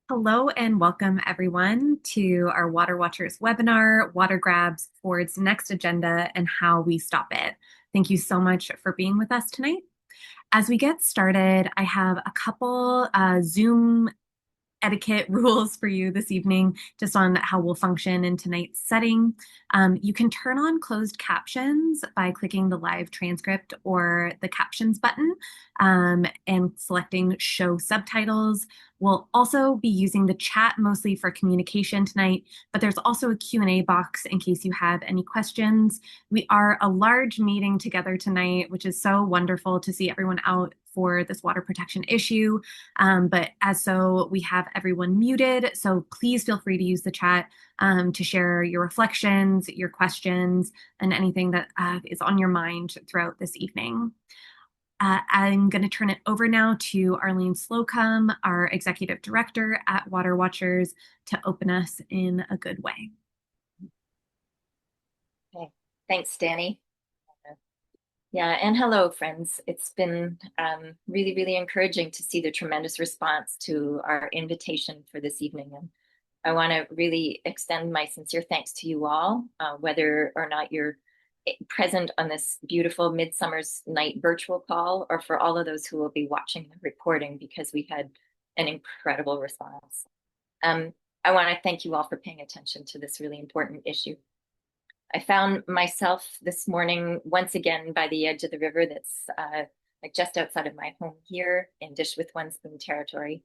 Hello and welcome everyone to our Water Watchers webinar, Water Grabs for its next agenda and how we stop it. Thank you so much for being with us tonight. As we get started, I have a couple Zoom etiquette rules for you this evening, just on how we'll function in tonight's setting. You can turn on closed captions by clicking the live transcript or the captions button and selecting show subtitles. We'll also be using the chat mostly for communication tonight, but there's also a Q&A box in case you have any questions. We are a large meeting together tonight, which is so wonderful to see everyone out for this water protection issue. But as so, we have everyone muted, so please feel free to use the chat to share your reflections, your questions, and anything that is on your mind throughout this evening. I'm going to turn it over now to Arlene Slocum, our Executive Director at Water Watchers, to open us in a good way. Okay, thanks, Danny. Yeah, and hello, friends. It's been really, really encouraging to see the tremendous response to our invitation for this evening. And I want to really extend my sincere thanks to you all, whether or not you're present on this beautiful Midsummer's Night virtual call, or for all of those who will be watching the recording, because we had an incredible response. I want to thank you all for paying attention to this really important issue. I found myself this morning once again by the edge of the river that's like just outside of my home here in Dish with One Spoon territory.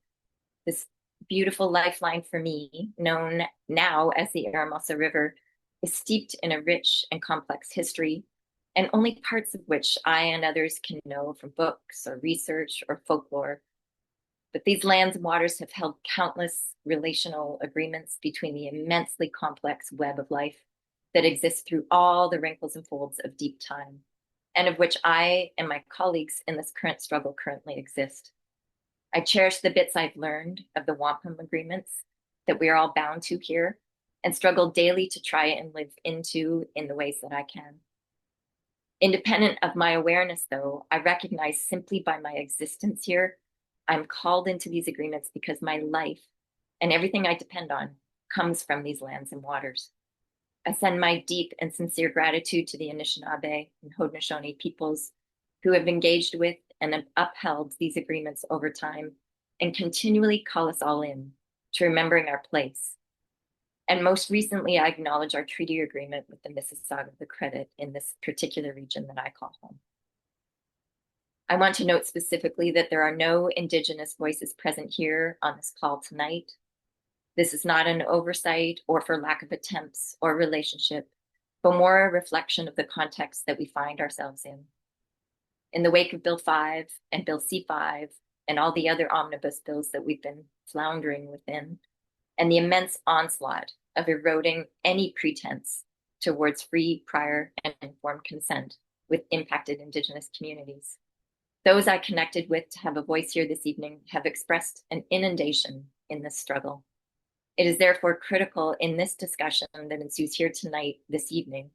This beautiful lifeline for me, known now as the Aramosa River, is steeped in a rich and complex history, and only parts of which I and others can know from books or research or folklore. But these lands and waters have held countless relational agreements between the immensely complex web of life that exists through all the wrinkles and folds of deep time, and of which I and my colleagues in this current struggle currently exist. I cherish the bits I've learned of the wampum agreements that we are all bound to here, and struggle daily to try and live into in the ways that I can. Independent of my awareness, though, I recognize simply by my existence here, I'm called into these agreements because my life and everything I depend on comes from these lands and waters. I send my deep and sincere gratitude to the Anishinaabe and Haudenosaunee peoples who have engaged with and have upheld these agreements over time and continually call us all in to remembering our place. And most recently, I acknowledge our treaty agreement with the Mississauga of the Credit in this particular region that I call home. I want to note specifically that there are no Indigenous voices present here on this call tonight. This is not an oversight or for lack of attempts or relationship, but more a reflection of the context that we find ourselves in. In the wake of Bill 5 and Bill C5 and all the other omnibus bills that we've been floundering within, and the immense onslaught of eroding any pretense towards free, prior, and informed consent with impacted Indigenous communities. Those I connected with to have a voice here this evening have expressed an inundation in this struggle. It is therefore critical in this discussion that ensues here tonight, this evening,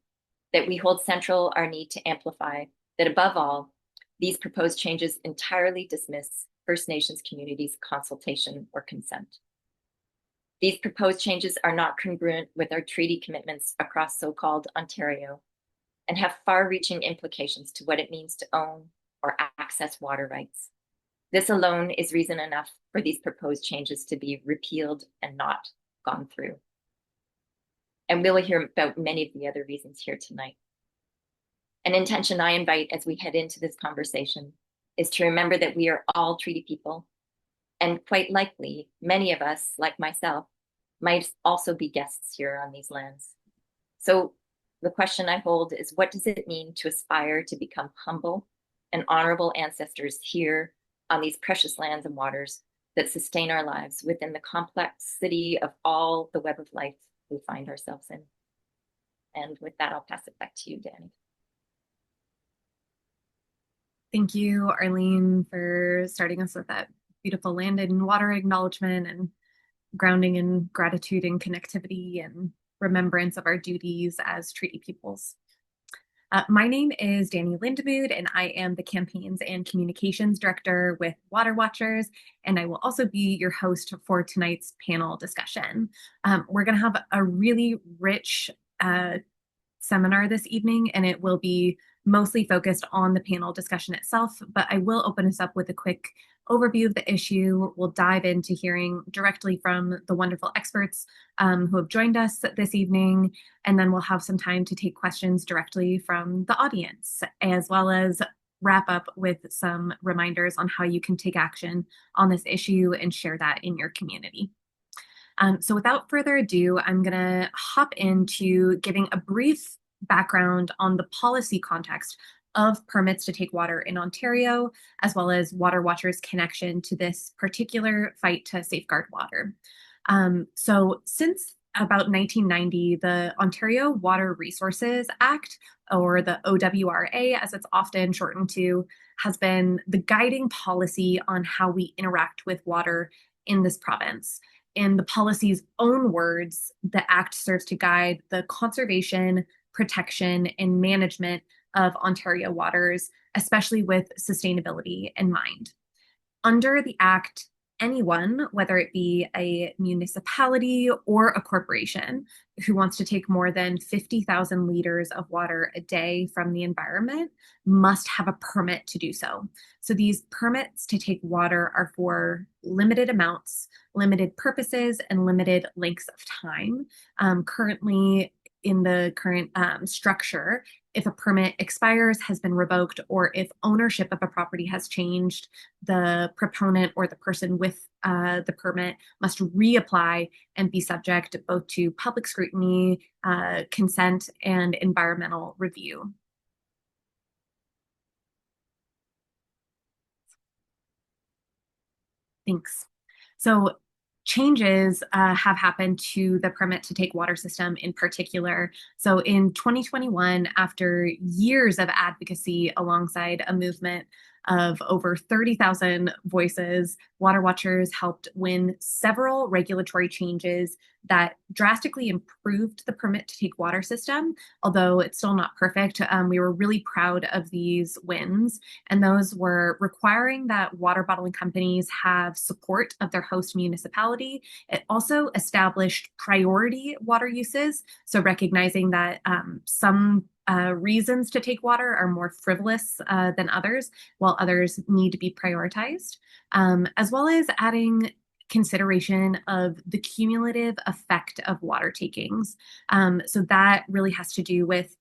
that we hold central our need to amplify that above all, these proposed changes entirely dismiss First Nations communities' consultation or consent. These proposed changes are not congruent with our treaty commitments across so-called Ontario and have far-reaching implications to what it means to own or access water rights. This alone is reason enough for these proposed changes to be repealed and not gone through. And we'll hear about many of the other reasons here tonight. An intention I invite as we head into this conversation is to remember that we are all treaty people, and quite likely, many of us, like myself, might also be guests here on these lands. So the question I hold is, what does it mean to aspire to become humble and honorable ancestors here on these precious lands and waters that sustain our lives within the complexity of all the web of life we find ourselves in? And with that, I'll pass it back to you, Danny. Thank you, Arlene, for starting us with that beautiful land and water acknowledgement and grounding in gratitude and connectivity and remembrance of our duties as treaty peoples. My name is Danny Lindemood, and I am the Campaigns and Communications Director with Water Watchers, and I will also be your host for tonight's panel discussion. We're going to have a really rich uh, seminar this evening, and it will be mostly focused on the panel discussion itself, but I will open us up with a quick overview of the issue. We'll dive into hearing directly from the wonderful experts who have joined us this evening, and then we'll have some time to take questions directly from the audience, as well as wrap up with some reminders on how you can take action on this issue and share that in your community. So without further ado, I'm going to hop into giving a brief background on the policy context of permits to take water in Ontario, as well as Water Watchers' connection to this particular fight to safeguard water. So since about 1990, the Ontario Water Resources Act, or the OWRA, as it's often shortened to, has been the guiding policy on how we interact with water in this province. In the policy's own words, the Act serves to guide the conservation, protection, and management of Ontario waters, especially with sustainability in mind. Under the Act, anyone, whether it be a municipality or a corporation, who wants to take more than 50,000 liters of water a day from the environment must have a permit to do so. So these permits to take water are for limited amounts, limited purposes, and limited lengths of time. Currently, in the current structure, if a permit expires, has been revoked, or if ownership of a property has changed, the proponent or the person with the permit must reapply and be subject both to public scrutiny, consent, and environmental review. Thanks. So changes have happened to the permit to take water system in particular. So in 2021, after years of advocacy alongside a movement of over 30,000 voices, Water Watchers helped win several regulatory changes that drastically improved the permit to take water system. Although it's still not perfect, we were really proud of these wins. And those were requiring that water bottling companies have support of their host municipality. It also established priority water uses, so recognizing that some reasons to take water are more frivolous than others, while others need to be prioritized, as well as adding consideration of the cumulative effect of water takings. So that really has to do with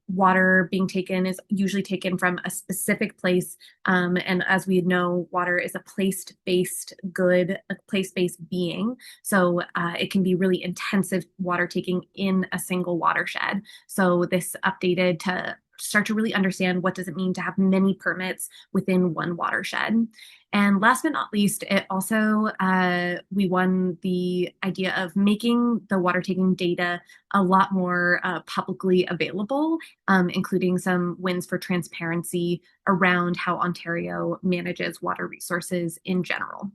water being taken is usually taken from a specific place. And as we know, water is a place-based good, a place-based being. So it can be really intensive water taking in a single watershed. So this updated to start to really understand what does it mean to have many permits within one watershed. And last but not least, it also, we won the idea of making the water taking data a lot more publicly available, including some wins for transparency around how Ontario manages water resources in general.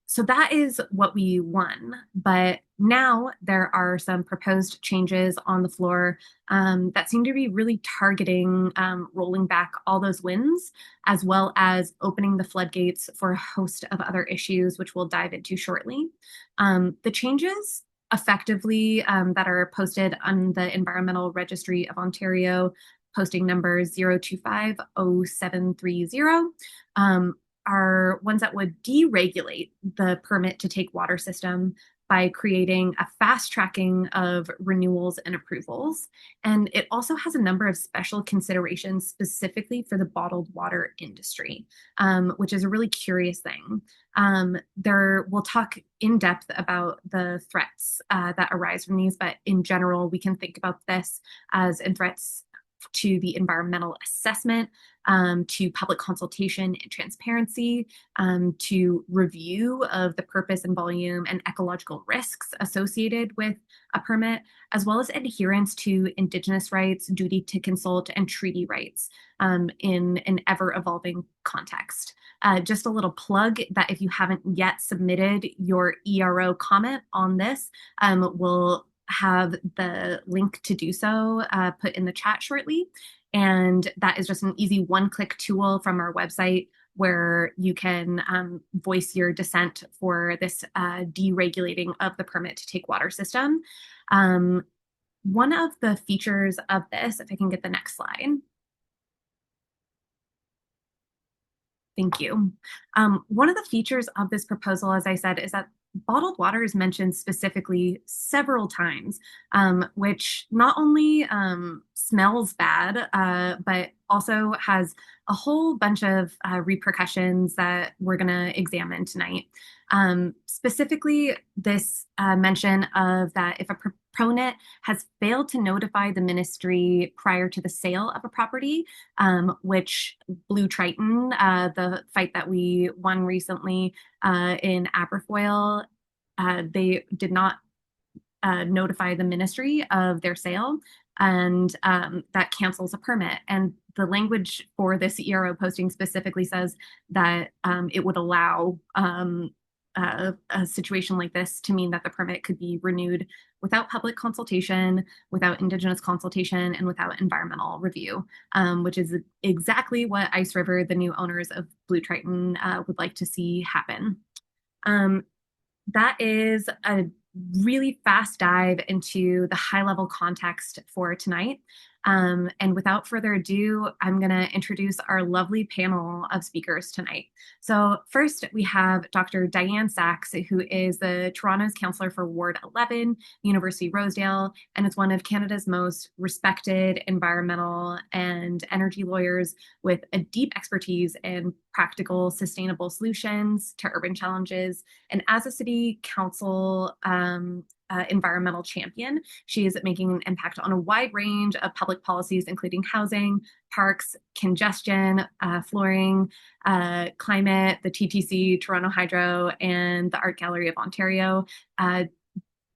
So that is what we won. But now there are some proposed changes on the floor that seem to be really targeting rolling back all those wins, as well as opening the floodgates for a host of other issues, which we'll dive into shortly. The changes effectively that are posted on the Environmental Registry of Ontario, posting number 0250730, are ones that would deregulate the permit to take water system by creating a fast tracking of renewals and approvals. And it also has a number of special considerations specifically for the bottled water industry, which is a really curious thing. We'll talk in depth about the threats that arise from these, but in general, we can think about this as in threats to the environmental assessment, to public consultation and transparency, to review of the purpose and volume and ecological risks associated with a permit, as well as adherence to Indigenous rights, duty to consult, and treaty rights in an ever-evolving context. Just a little plug that if you haven't yet submitted your ERO comment on this, we'll have the link to do so put in the chat shortly. And that is just an easy one-click tool from our website where you can voice your dissent for this deregulating of the permit to take water system. One of the features of this, if I can get the next slide. Thank you. One of the features of this proposal, as I said, is that bottled water is mentioned specifically several times, which not only smells bad, but also has a whole bunch of repercussions that we're going to examine tonight. Specifically, this mention of that if a proponent has failed to notify the ministry prior to the sale of a property, which Blue Triton, the fight that we won recently in Aberfoyle, they did not notify the ministry of their sale, and that cancels a permit. And the language for this ERO posting specifically says that it would allow a situation like this to mean that the permit could be renewed without public consultation, without Indigenous consultation, and without environmental review, which is exactly what Ice River, the new owners of Blue Triton, would like to see happen. That is a really fast dive into the high level context for tonight. And without further ado, I'm going to introduce our lovely panel of speakers tonight. So first, we have Dr. Diane Sachs, who is the Toronto's counselor for Ward 11, University Rosedale, and is one of Canada's most respected environmental and energy lawyers with a deep expertise in practical, sustainable solutions to urban challenges. And as a city council environmental champion, she is making an impact on a wide range of public policies, including housing, parks, congestion, flooring, climate, the TTC, Toronto Hydro, and the Art Gallery of Ontario.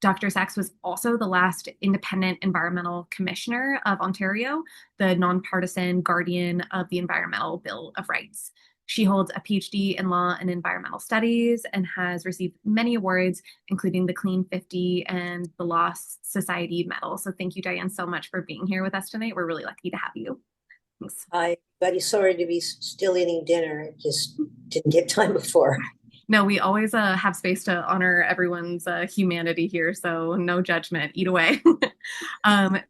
Dr. Sachs was also the last independent environmental commissioner of Ontario, the nonpartisan guardian of the Environmental Bill of Rights. She holds a PhD in law and environmental studies and has received many awards, including the Clean 50 and the Law Society Medal. So thank you, Diane, so much for being here with us tonight. We're really lucky to have you. Thanks. Hi, buddy. Sorry to be still eating dinner. I just didn't get time before. No, we always have space to honor everyone's humanity here, so no judgment. Eat away.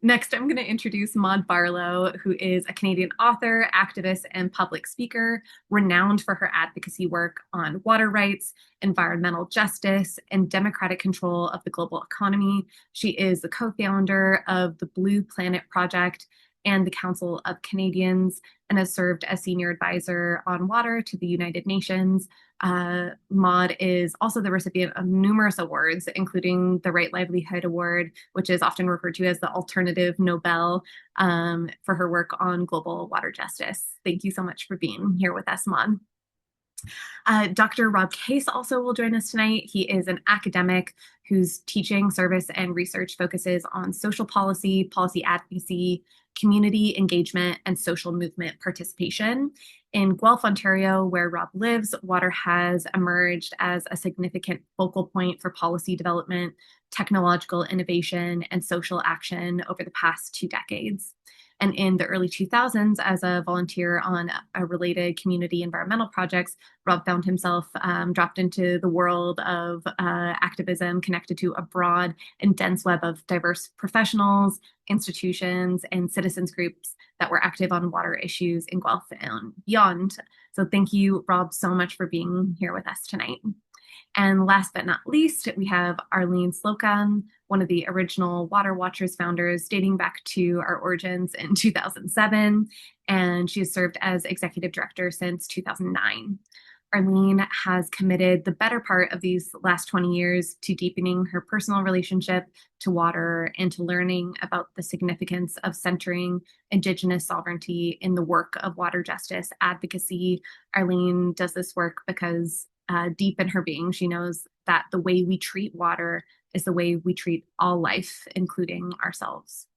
Next, I'm going to introduce Maud Barlow, who is a Canadian author, activist, and public speaker, renowned for her advocacy work on water rights, environmental justice, and democratic control of the global economy. She is the co-founder of the Blue Planet Project and the Council of Canadians, and has served as senior advisor on water to the United Nations. Maud is also the recipient of numerous awards, including the Right Livelihood Award, which is often referred to as the Alternative Nobel, for her work on global water justice. Thank you so much for being here with us, Maud. Dr. Rob Case also will join us tonight. He is an academic whose teaching, service, and research focuses on social policy, policy advocacy, community engagement, and social movement participation. In Guelph, Ontario, where Rob lives, water has emerged as a significant focal point for policy development, technological innovation, and social action over the past 2 decades. And in the early 2000s, as a volunteer on a related community environmental projects, Rob found himself dropped into the world of activism connected to a broad and dense web of diverse professionals, institutions, and citizens groups that were active on water issues in Guelph and beyond. So thank you, Rob, so much for being here with us tonight. And last but not least, we have Arlene Slocum, one of the original Water Watchers founders, dating back to our origins in 2007, and she has served as executive director since 2009. Arlene has committed the better part of these last 20 years to deepening her personal relationship to water and to learning about the significance of centering Indigenous sovereignty in the work of water justice advocacy. Arlene does this work because deep in her being, she knows that the way we treat water is the way we treat all life, including ourselves.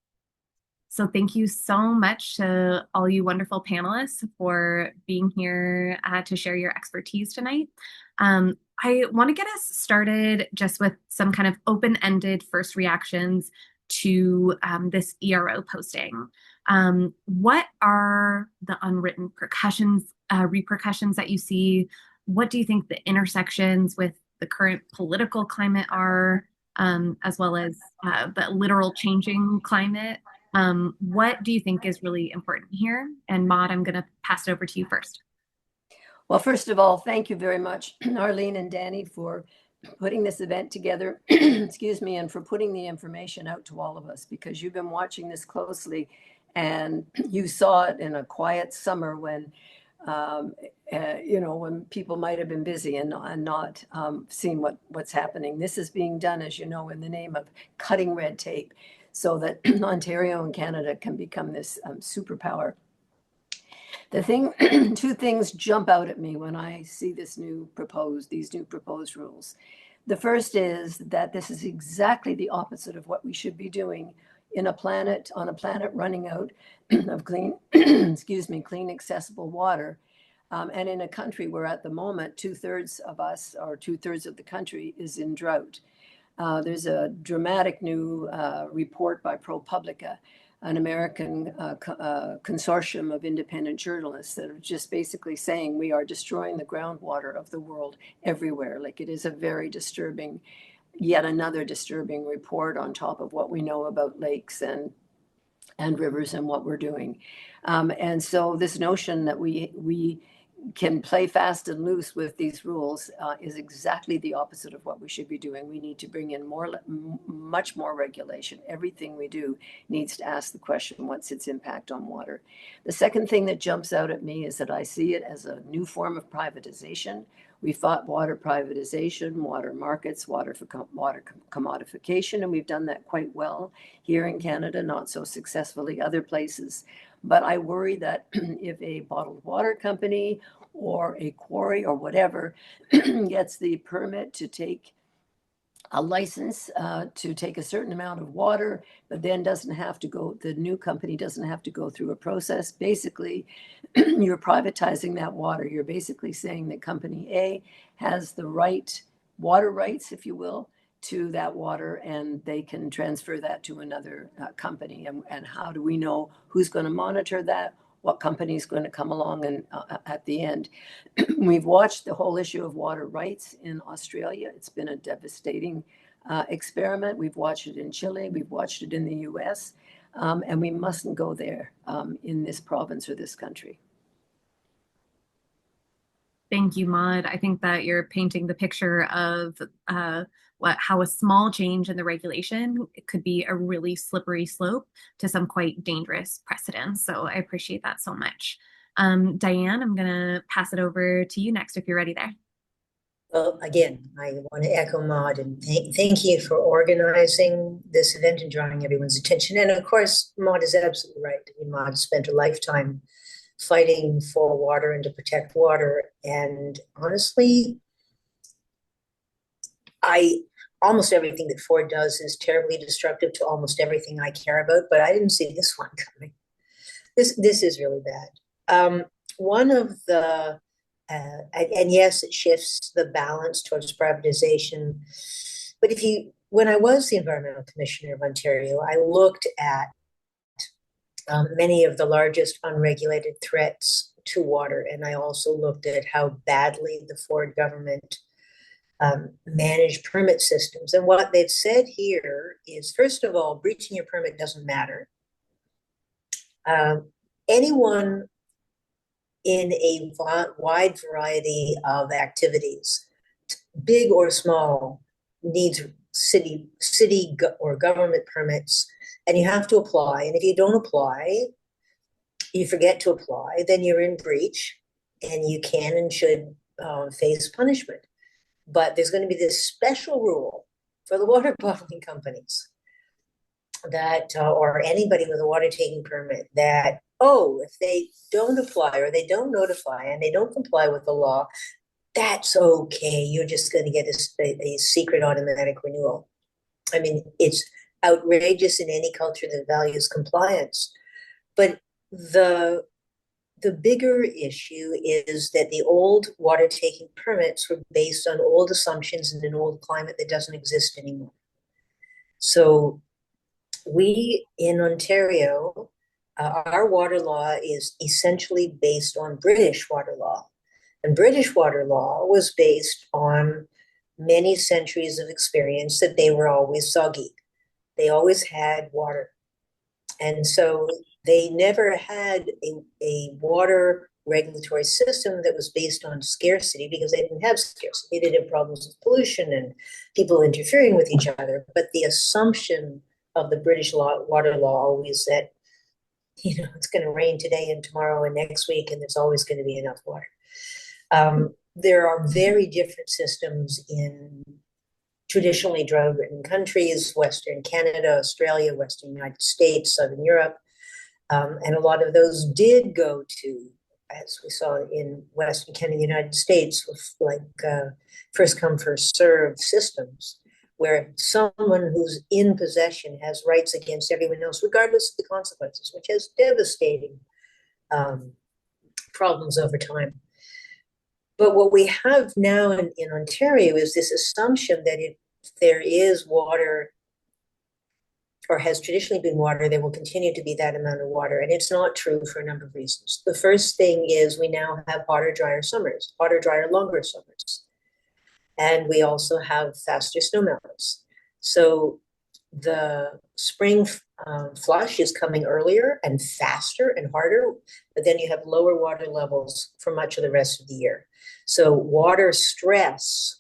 So thank you so much to all you wonderful panelists for being here to share your expertise tonight. I want to get us started just with some kind of open-ended first reactions to this ERO posting. What are the unwritten repercussions that you see? What do you think the intersections with the current political climate are, as well as the literal changing climate? What do you think is really important here? And Maud, I'm going to pass it over to you first. Well, first of all, thank you very much, Arlene and Danny, for putting this event together, excuse me, and for putting the information out to all of us, because you've been watching this closely and you saw it in a quiet summer when, when people might have been busy and not seeing what's happening. This is being done, as you know, in the name of cutting red tape so that Ontario and Canada can become this superpower. Two things jump out at me when I see these new proposed rules. The first is that this is exactly the opposite of what we should be doing on a planet running out of clean, clean, accessible water. And in a country where at the moment, 2/3 of us, or 2/3 of the country, is in drought. There's a dramatic new report by ProPublica, an American consortium of independent journalists, that are just basically saying we are destroying the groundwater of the world everywhere. Like, it is a very disturbing, yet another disturbing report on top of what we know about lakes and rivers and what we're doing. And so this notion that we can play fast and loose with these rules is exactly the opposite of what we should be doing. We need to bring in much more regulation. Everything we do needs to ask the question, what's its impact on water? The second thing that jumps out at me is that I see it as a new form of privatization. We fought water privatization, water markets, water commodification, and we've done that quite well here in Canada, not so successfully other places. But I worry that if a bottled water company or a quarry or whatever gets the permit to take a license to take a certain amount of water, but then the new company doesn't have to go through a process. Basically, you're privatizing that water. You're basically saying that company A has the water rights, if you will, to that water, and they can transfer that to another company. And how do we know who's going to monitor that? What company is going to come along and at the end? We've watched the whole issue of water rights in Australia. It's been a devastating experiment. We've watched it in Chile. We've watched it in the US. And we mustn't go there in this province or this country. Thank you, Maud. I think that you're painting the picture of how a small change in the regulation could be a really slippery slope to some quite dangerous precedents. So I appreciate that so much. Diane, I'm going to pass it over to you next if you're ready there. Well, again, I want to echo Maud and thank you for organizing this event and drawing everyone's attention. And of course, Maud is absolutely right. I mean, Maud spent her lifetime fighting for water and to protect water. And honestly, almost everything that Ford does is terribly destructive to almost everything I care about, but I didn't see this one coming. This is really bad. One of the, and yes, it shifts the balance towards privatization. But when I was the Environmental Commissioner of Ontario, I looked at many of the largest unregulated threats to water, and I also looked at how badly the Ford government managed permit systems. And what they've said here is, first of all, breaching your permit doesn't matter. Anyone in a wide variety of activities, big or small, needs city or government permits, and you have to apply. And if you don't apply, you forget to apply, then you're in breach, and you can and should face punishment. But there's going to be this special rule for the water bottling companies that, or anybody with a water taking permit, that, if they don't apply or they don't notify and they don't comply with the law, that's okay. You're just going to get a secret automatic renewal. I mean, it's outrageous in any culture that values compliance. But the the bigger issue is that the old water taking permits were based on old assumptions in an old climate that doesn't exist anymore. So we in Ontario, our water law is essentially based on British water law. And British water law was based on many centuries of experience that they were always soggy. They always had water. And so they never had a water regulatory system that was based on scarcity, because they didn't have scarcity. They didn't have problems with pollution and people interfering with each other. But the assumption of the British water law always that, it's going to rain today and tomorrow and next week, and there's always going to be enough water. There are very different systems in traditionally drought-ridden countries, Western Canada, Australia, Western United States, Southern Europe. And a lot of those did go to, as we saw in Western Canada, United States, with first come, first served systems, where someone who's in possession has rights against everyone else, regardless of the consequences, which has devastating problems over time. But what we have now in Ontario is this assumption that if there is water, or has traditionally been water, there will continue to be that amount of water. And it's not true for a number of reasons. The first thing is we now have hotter, drier summers, hotter, drier, longer summers. And we also have faster snowmelts. So the spring flush is coming earlier and faster and harder, but then you have lower water levels for much of the rest of the year. So water stress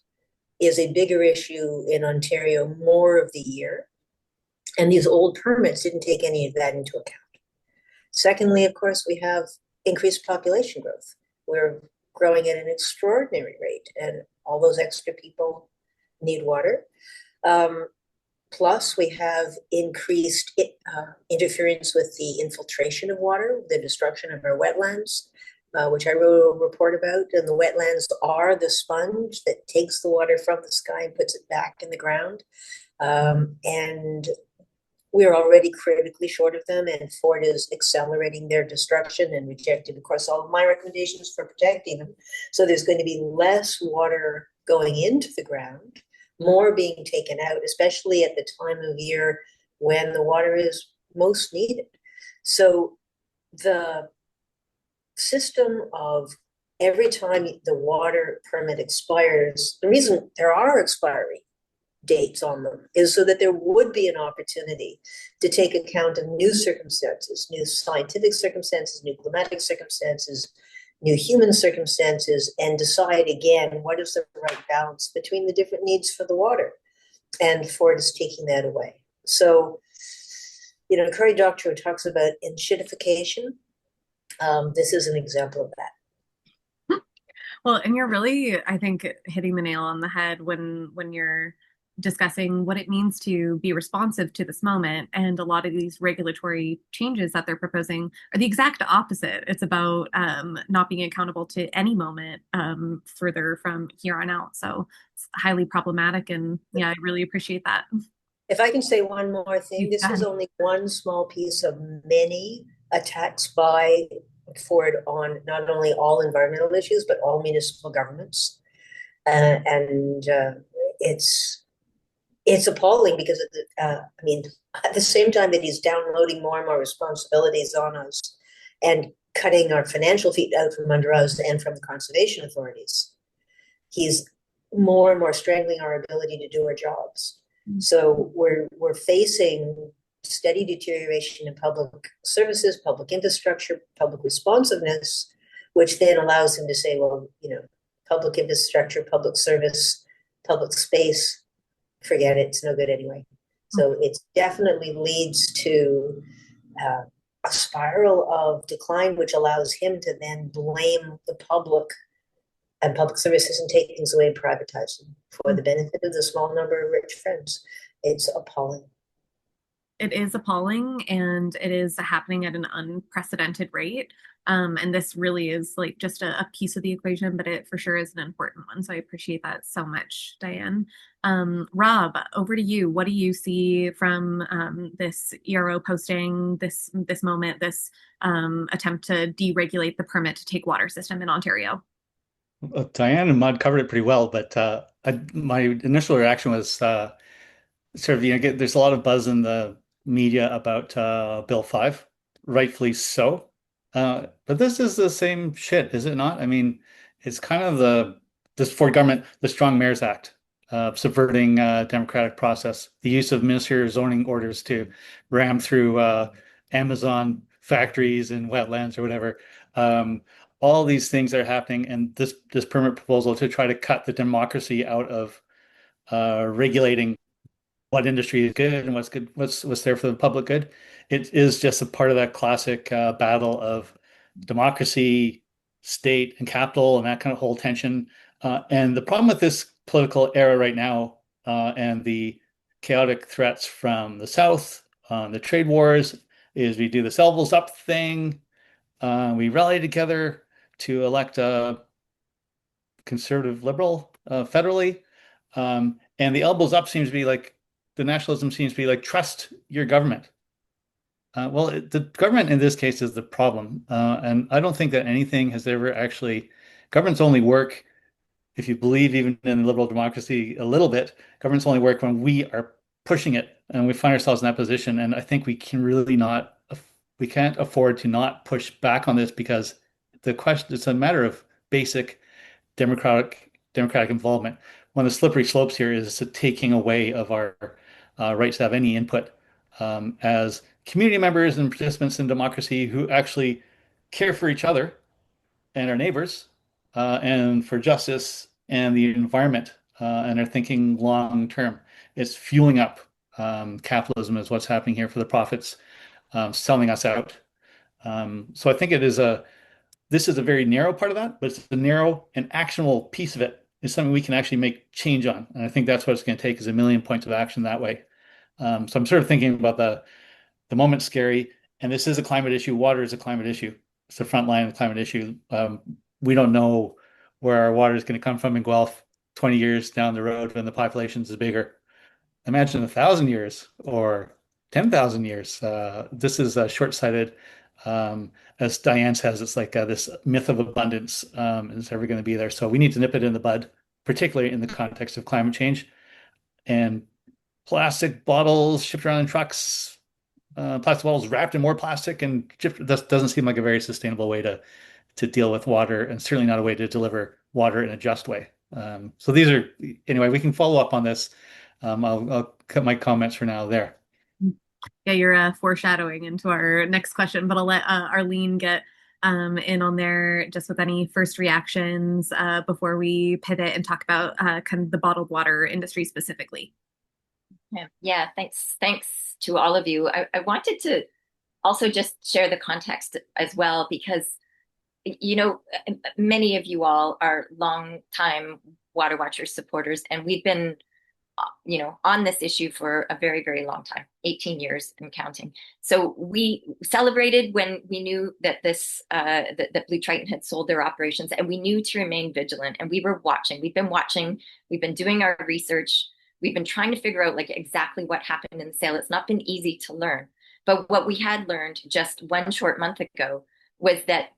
is a bigger issue in Ontario more of the year. And these old permits didn't take any of that into account. Secondly, of course, we have increased population growth. We're growing at an extraordinary rate, and all those extra people need water. Plus, we have increased interference with the infiltration of water, the destruction of our wetlands, which I wrote a report about. And the wetlands are the sponge that takes the water from the sky and puts it back in the ground. And we're already critically short of them, and Ford is accelerating their destruction and rejected, of course, all of my recommendations for protecting them. So there's going to be less water going into the ground, more being taken out, especially at the time of year when the water is most needed. So the system of every time the water permit expires, the reason there are expiry dates on them is so that there would be an opportunity to take account of new circumstances, new scientific circumstances, new climatic circumstances, new human circumstances, and decide again what is the right balance between the different needs for the water. And Ford is taking that away. So, Cory Doctorow talks about enshittification. This is an example of that. Well, and you're really, I think, hitting the nail on the head when you're discussing what it means to be responsive to this moment. And a lot of these regulatory changes that they're proposing are the exact opposite. It's about not being accountable to any moment further from here on out. So it's highly problematic. And yeah, I really appreciate that. If I can say one more thing, this is only one small piece of many attacks by Ford on not only all environmental issues, but all municipal governments. And it's appalling because at the same time that he's downloading more and more responsibilities on us and cutting our financial feet out from under us and from the conservation authorities, he's more and more strangling our ability to do our jobs. Mm-hmm. So we're facing steady deterioration in public services, public infrastructure, public responsiveness, which then allows him to say, well, public infrastructure, public service, public space, forget it, it's no good anyway. So it definitely leads to a spiral of decline, which allows him to then blame the public and public services and take things away and privatize them for the benefit of the small number of rich friends. It's appalling. It is appalling and it is happening at an unprecedented rate. And this really is like just a piece of the equation, but it for sure is an important one. So I appreciate that so much, Diane. Rob, over to you. What do you see from this ERO posting, this moment, this attempt to deregulate the permit to take water system in Ontario? Well, Diane and Mud covered it pretty well, but my initial reaction was sort of, there's a lot of buzz in the media about Bill 5, rightfully so. But this is the same shit, is it not? I mean, it's kind of this Ford government, the Strong Mayors Act, subverting democratic process, the use of ministerial zoning orders to ram through Amazon factories and wetlands or whatever. Um, all these things are happening, and this permit proposal to try to cut the democracy out of regulating what industry is good and what's good, what's there for the public good. It is just a part of that classic battle of democracy, state, and capital, and that kind of whole tension. And the problem with this political era right now, and the chaotic threats from the South, the trade wars, is we do this elbows up thing. We rally together to elect a conservative liberal federally. And the elbows up seems to be like the nationalism seems to be like, trust your government. The government in this case is the problem. And I don't think that anything has ever actually, governments only work, if you believe even in liberal democracy a little bit, governments only work when we are pushing it and we find ourselves in that position. And I think we can really not, we can't afford to not push back on this, because the question, it's a matter of basic democratic involvement. One of the slippery slopes here is the taking away of our rights to have any input as community members and participants in democracy who actually care for each other and our neighbors, and for justice and the environment, and are thinking long term. It's fueling up capitalism is what's happening here for the profits, selling us out. So I think this is a very narrow part of that, but it's a narrow and actionable piece of it. It's something we can actually make change on. And I think that's what it's going to take, is a million points of action that way. So I'm sort of thinking about the moment scary, and this is a climate issue. Water is a climate issue. It's the front line of the climate issue. We don't know where our water is going to come from in Guelph 20 years down the road when the population is bigger. Imagine 1,000 years or 10,000 years. This is short-sighted. As Diane says, it's like this myth of abundance is ever going to be there. So we need to nip it in the bud, particularly in the context of climate change. And plastic bottles shipped around in trucks, plastic bottles wrapped in more plastic and shipped, that doesn't seem like a very sustainable way to deal with water, and certainly not a way to deliver water in a just way. So these are, anyway, we can follow up on this. I'll cut my comments for now there. Yeah, you're foreshadowing into our next question, but I'll let Arlene get in on there just with any first reactions before we pivot and talk about kind of the bottled water industry specifically. Yeah, thanks to all of you. I wanted to also just share the context as well, because many of you all are long-time Water Watchers supporters, and we've been on this issue for a very, very long time, 18 years and counting. So we celebrated when we knew that that Blue Triton had sold their operations, and we knew to remain vigilant. And we were watching. We've been doing our research. We've been trying to figure out like exactly what happened in the sale. It's not been easy to learn. But what we had learned just one short month ago was that,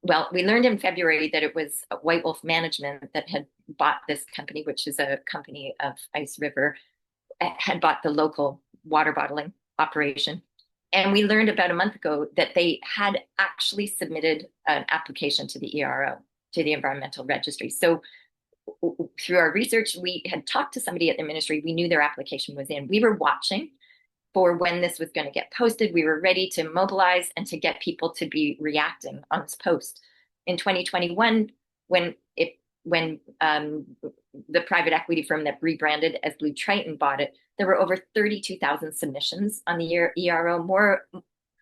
well, we learned in February that it was White Wolf Management that had bought this company, which is a company of Ice River, had bought the local water bottling operation. And we learned about a month ago that they had actually submitted an application to the ERO, to the Environmental Registry. So through our research, we had talked to somebody at the ministry. We knew their application was in. We were watching for when this was going to get posted. We were ready to mobilize and to get people to be reacting on this post. In 2021, when the private equity firm that rebranded as Blue Triton bought it, there were over 32,000 submissions on the ERO,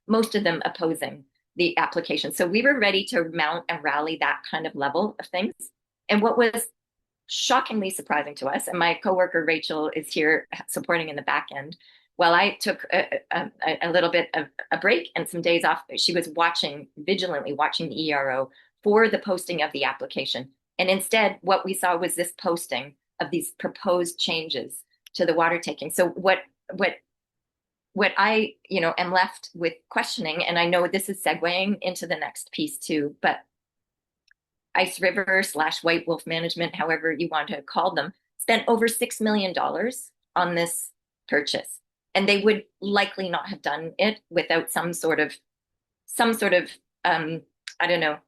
most of them opposing the application. So we were ready to mount and rally that kind of level of things. And what was shockingly surprising to us, and my coworker Rachel is here supporting in the back end, while I took a little bit of a break and some days off, she was vigilantly watching the ERO for the posting of the application. And instead, what we saw was this posting of these proposed changes to the water taking. So what I, am left with questioning, and I know this is segueing into the next piece too, but Ice River / White Wolf Management, however you want to call them, spent over $6 million on this purchase. And they would likely not have done it without some sort of I don't know,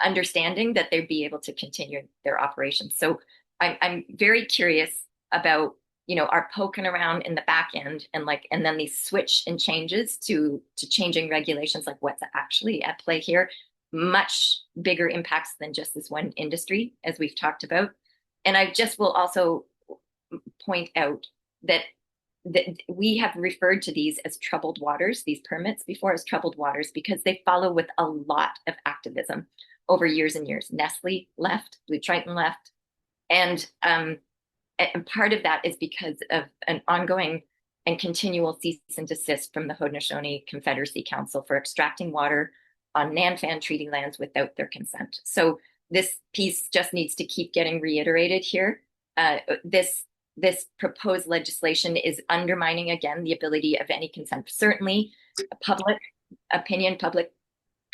understanding that they'd be able to continue their operations. So I'm very curious about, our poking around in the back end and then these switch and changes to changing regulations, like what's actually at play here. Much bigger impacts than just this one industry, as we've talked about. And I just will also point out that we have referred to these as troubled waters, these permits before, as troubled waters, because they follow with a lot of activism over years and years. Nestle left, Blue Triton left, and part of that is because of an ongoing and continual cease and desist from the Haudenosaunee Confederacy Council for extracting water on Nanfan treaty lands without their consent. So this piece just needs to keep getting reiterated here. This proposed legislation is undermining, again, the ability of any consent. Certainly public opinion, public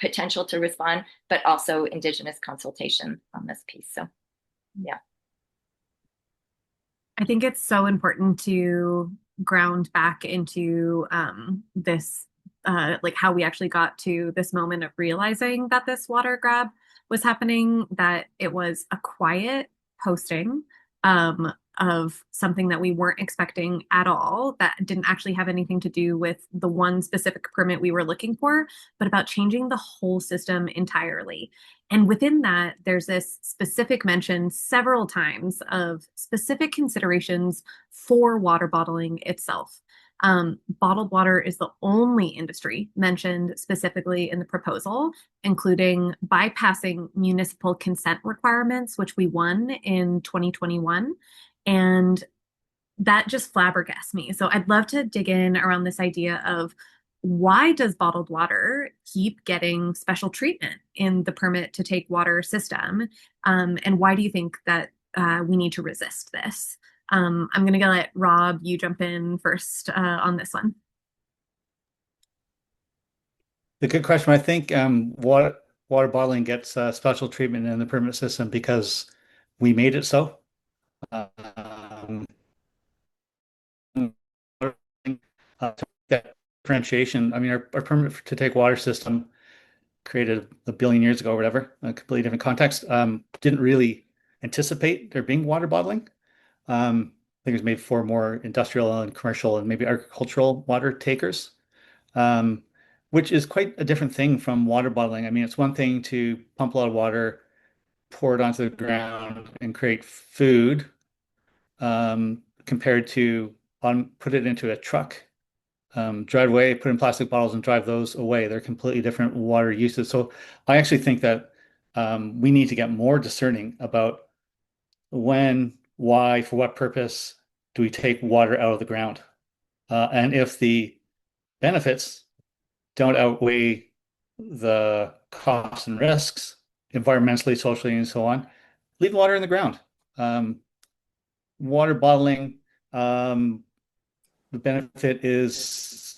potential to respond, but also Indigenous consultation on this piece. So, yeah. I think it's so important to ground back into this, like how we actually got to this moment of realizing that this water grab was happening, that it was a quiet posting of something that we weren't expecting at all, that didn't actually have anything to do with the one specific permit we were looking for, but about changing the whole system entirely. And within that, there's this specific mention several times of specific considerations for water bottling itself. Bottled water is the only industry mentioned specifically in the proposal, including bypassing municipal consent requirements, which we won in 2021. And that just flabbergasts me. So I'd love to dig in around this idea of why does bottled water keep getting special treatment in the permit to take water system? And why do you think that we need to resist this? I'm going to let Rob, you jump in first on this one. A good question. I think water bottling gets special treatment in the permit system because we made it so. Um, that differentiation. I mean, our permit to take water system created a billion years ago or whatever, a completely different context. Didn't really anticipate there being water bottling. I think it was made for more industrial and commercial and maybe agricultural water takers, which is quite a different thing from water bottling. I mean, it's one thing to pump a lot of water, pour it onto the ground, and create food, compared to put it into a truck, drive away, put in plastic bottles and drive those away. They're completely different water uses. So I actually think that we need to get more discerning about when, why, for what purpose do we take water out of the ground? And if the benefits don't outweigh the costs and risks, environmentally, socially, and so on, leave water in the ground. Water bottling, the benefit is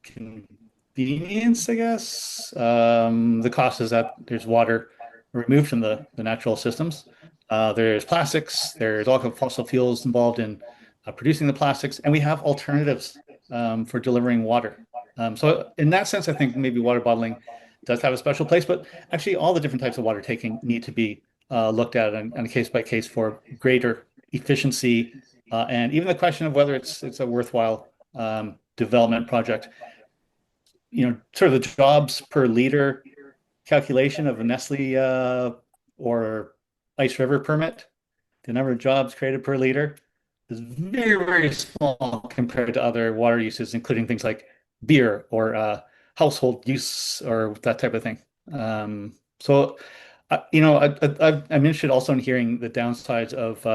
convenience, I guess. The cost is that there's water removed from the natural systems. There's plastics, there's all kinds of fossil fuels involved in producing the plastics, and we have alternatives for delivering water. So in that sense, I think maybe water bottling does have a special place, but actually all the different types of water taking need to be looked at on a case by case for greater efficiency, and even the question of whether it's a worthwhile development project. Sort of the jobs per liter calculation of a Nestle or Ice River permit, the number of jobs created per liter is very, very small compared to other water uses, including things like beer or household use or that type of thing. So, I'm interested also in hearing the downsides of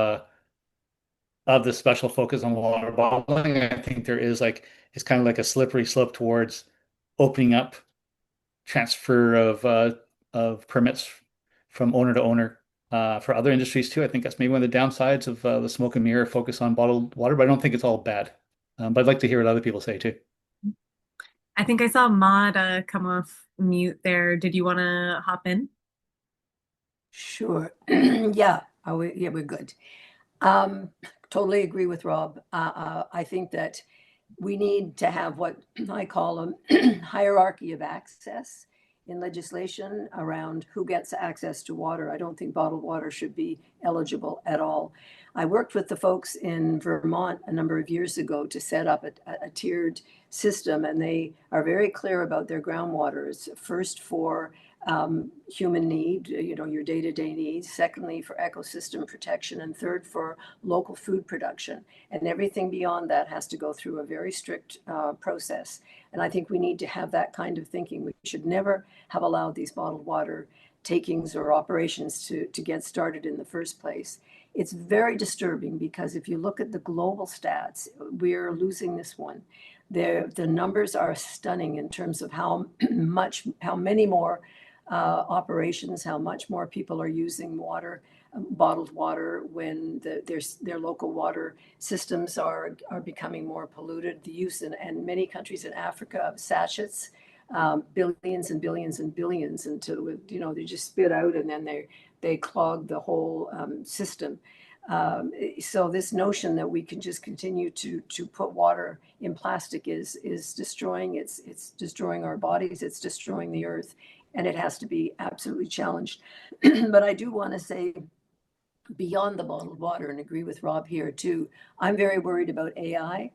of the special focus on water bottling. I think there is like it's kind of like a slippery slope towards opening up transfer of permits from owner to owner for other industries too. I think that's maybe one of the downsides of the smoke and mirror focus on bottled water, but I don't think it's all bad. But I'd like to hear what other people say too. I think I saw Maud come off mute there. Did you want to hop in? Sure. Yeah, yeah, we're good. Um, totally agree with Rob. I think that we need to have what I call a hierarchy of access in legislation around who gets access to water. I don't think bottled water should be eligible at all. I worked with the folks in Vermont a number of years ago to set up a tiered system, and they are very clear about their groundwaters. First, for human need, your day-to-day needs. Secondly, for ecosystem protection. And third, for local food production. And everything beyond that has to go through a very strict process. And I think we need to have that kind of thinking. We should never have allowed these bottled water takings or operations to get started in the first place. It's very disturbing because if you look at the global stats, we're losing this one. The numbers are stunning in terms of how many more operations, how much more people are using water, bottled water, when their local water systems are becoming more polluted. The use in many countries in Africa of sachets, billions and billions and billions until they just spit out and then they clog the whole system. So this notion that we can just continue to put water in plastic is destroying it's destroying our bodies, it's destroying the earth, and it has to be absolutely challenged. But I do want to say, beyond the bottled water, and agree with Rob here too, I'm very worried about AI.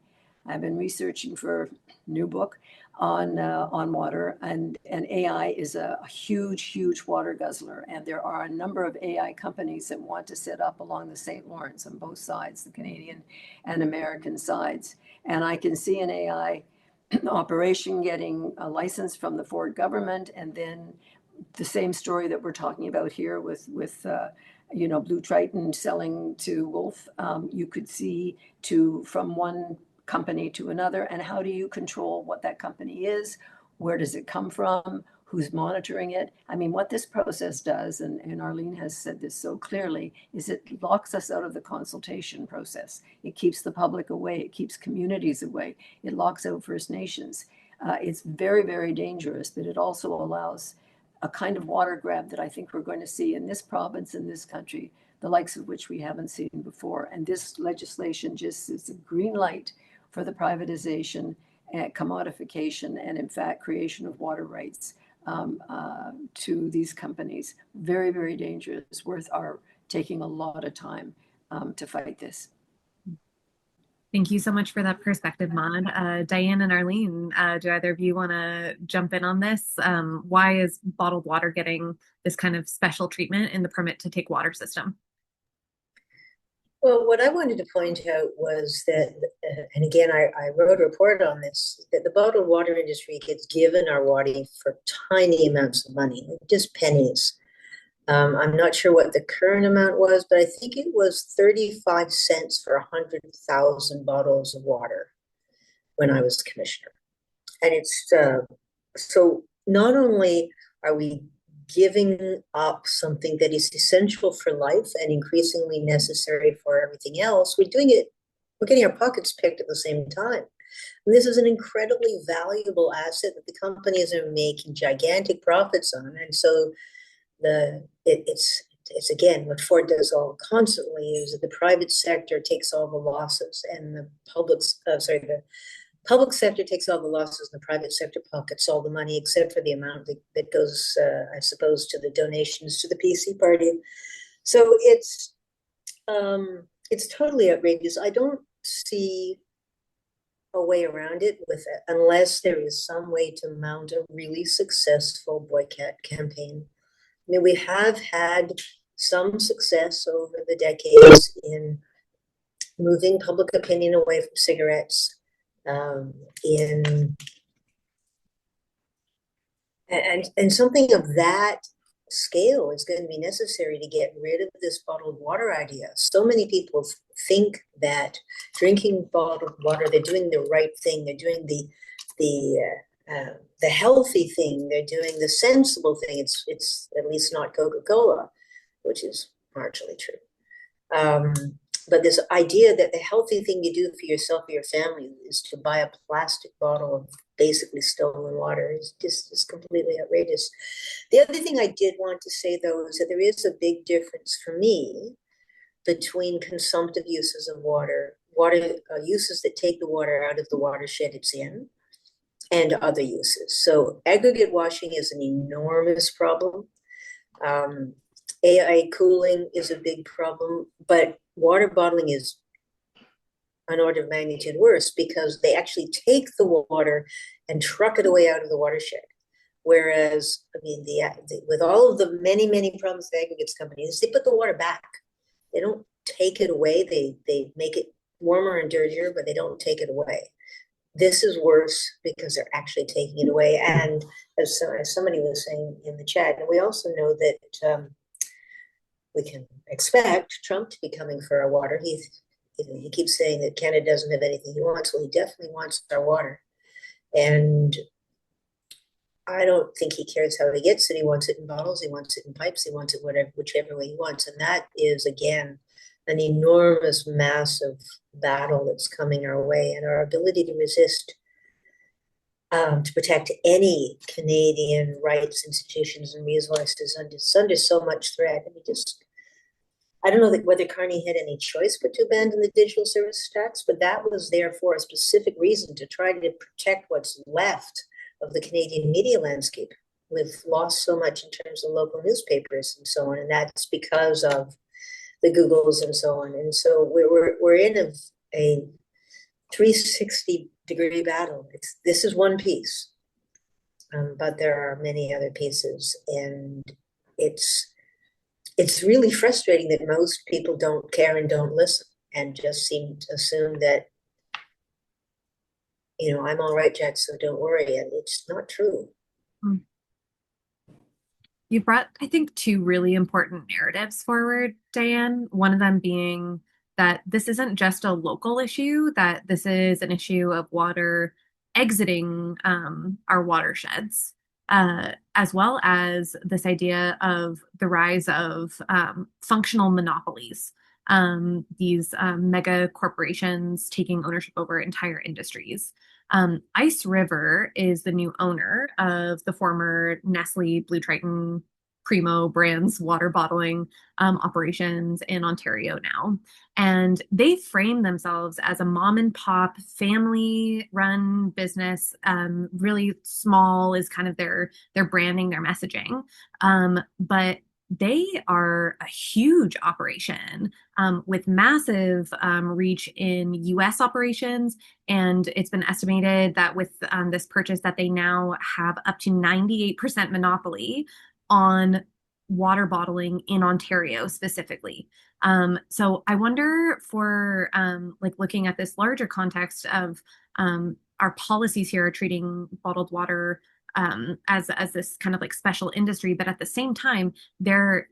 I've been researching for a new book on water, and AI is a huge water guzzler, and there are a number of AI companies that want to set up along the St. Lawrence on both sides, the Canadian and American sides. And I can see an AI operation getting a license from the Ford government, and then the same story that we're talking about here with Blue Triton selling to Wolf. You could see from one company to another, and how do you control what that company is? Where does it come from? Who's monitoring it? I mean, what this process does, and Arlene has said this so clearly, is it locks us out of the consultation process. It keeps the public away. It keeps communities away. It locks out First Nations. It's very dangerous, but it also allows a kind of water grab that I think we're going to see in this province, in this country, the likes of which we haven't seen before. And this legislation just is a green light for the privatization, commodification, and in fact, creation of water rights to these companies. Very dangerous, worth our taking a lot of time to fight this. Thank you so much for that perspective, Maud. Diane and Arlene, do either of you want to jump in on this? Why is bottled water getting this kind of special treatment in the permit to take water system? Well, what I wanted to point out was that, and again, I wrote a report on this, that the bottled water industry gets given our water for tiny amounts of money, just pennies. I'm not sure what the current amount was, but I think it was 35 cents for 100,000 bottles of water when I was commissioner. And it's so not only are we giving up something that is essential for life and increasingly necessary for everything else, we're getting our pockets picked at the same time. And this is an incredibly valuable asset that the companies are making gigantic profits on. And so it's again, what Ford does all constantly is that the private sector takes all the losses and the public sector takes all the losses and the private sector pockets all the money, except for the amount that goes, I suppose, to the donations to the PC party. So it's totally outrageous. I don't see a way around it unless there is some way to mount a really successful boycott campaign. I mean, we have had some success over the decades in moving public opinion away from cigarettes. And something of that scale is going to be necessary to get rid of this bottled water idea. So many people think that drinking bottled water, they're doing the right thing. They're doing the healthy thing. They're doing the sensible thing. It's at least not Coca-Cola, which is partially true. But this idea that the healthy thing you do for yourself or your family is to buy a plastic bottle of basically stolen water is completely outrageous. The other thing I did want to say, though, is that there is a big difference for me between consumptive uses of water uses that take the water out of the watershed it's in, and other uses. So aggregate washing is an enormous problem. AI cooling is a big problem, but water bottling is an order of magnitude worse because they actually take the water and truck it away out of the watershed. Whereas, I mean, with all of the many problems with aggregates companies, they put the water back. They don't take it away. They make it warmer and dirtier, but they don't take it away. This is worse because they're actually taking it away. And as somebody was saying in the chat, and we also know that we can expect Trump to be coming for our water. He keeps saying that Canada doesn't have anything he wants. Well, he definitely wants our water. And I don't think he cares how he gets it. He wants it in bottles, he wants it in pipes, he wants it whichever way he wants. And that is, again, an enormous, massive battle that's coming our way. And our ability to resist, to protect any Canadian rights, institutions, and resources under so much threat. I don't know whether Carney had any choice but to abandon the digital services tax, but that was there for a specific reason, to try to protect what's left of the Canadian media landscape. We've lost so much in terms of local newspapers and so on, and that's because of the Googles and so on. And so we're in a 360-degree battle. This is one piece, but there are many other pieces, and it's really frustrating that most people don't care and don't listen and just seem to assume that, I'm all right, Jack, so don't worry. And it's not true. You brought, I think, two really important narratives forward, Diane. One of them being that this isn't just a local issue, that this is an issue of water exiting our watersheds, as well as this idea of the rise of functional monopolies, these mega corporations taking ownership over entire industries. Ice River is the new owner of the former Nestle, Blue Triton, Primo brands water bottling operations in Ontario now. And they frame themselves as a mom and pop family run business. Really small is kind of their branding, their messaging. But they are a huge operation with massive reach in US operations. And it's been estimated that with this purchase that they now have up to 98% monopoly on water bottling in Ontario specifically. So I wonder, for like looking at this larger context of our policies here are treating bottled water as this kind of like special industry, but at the same time, they're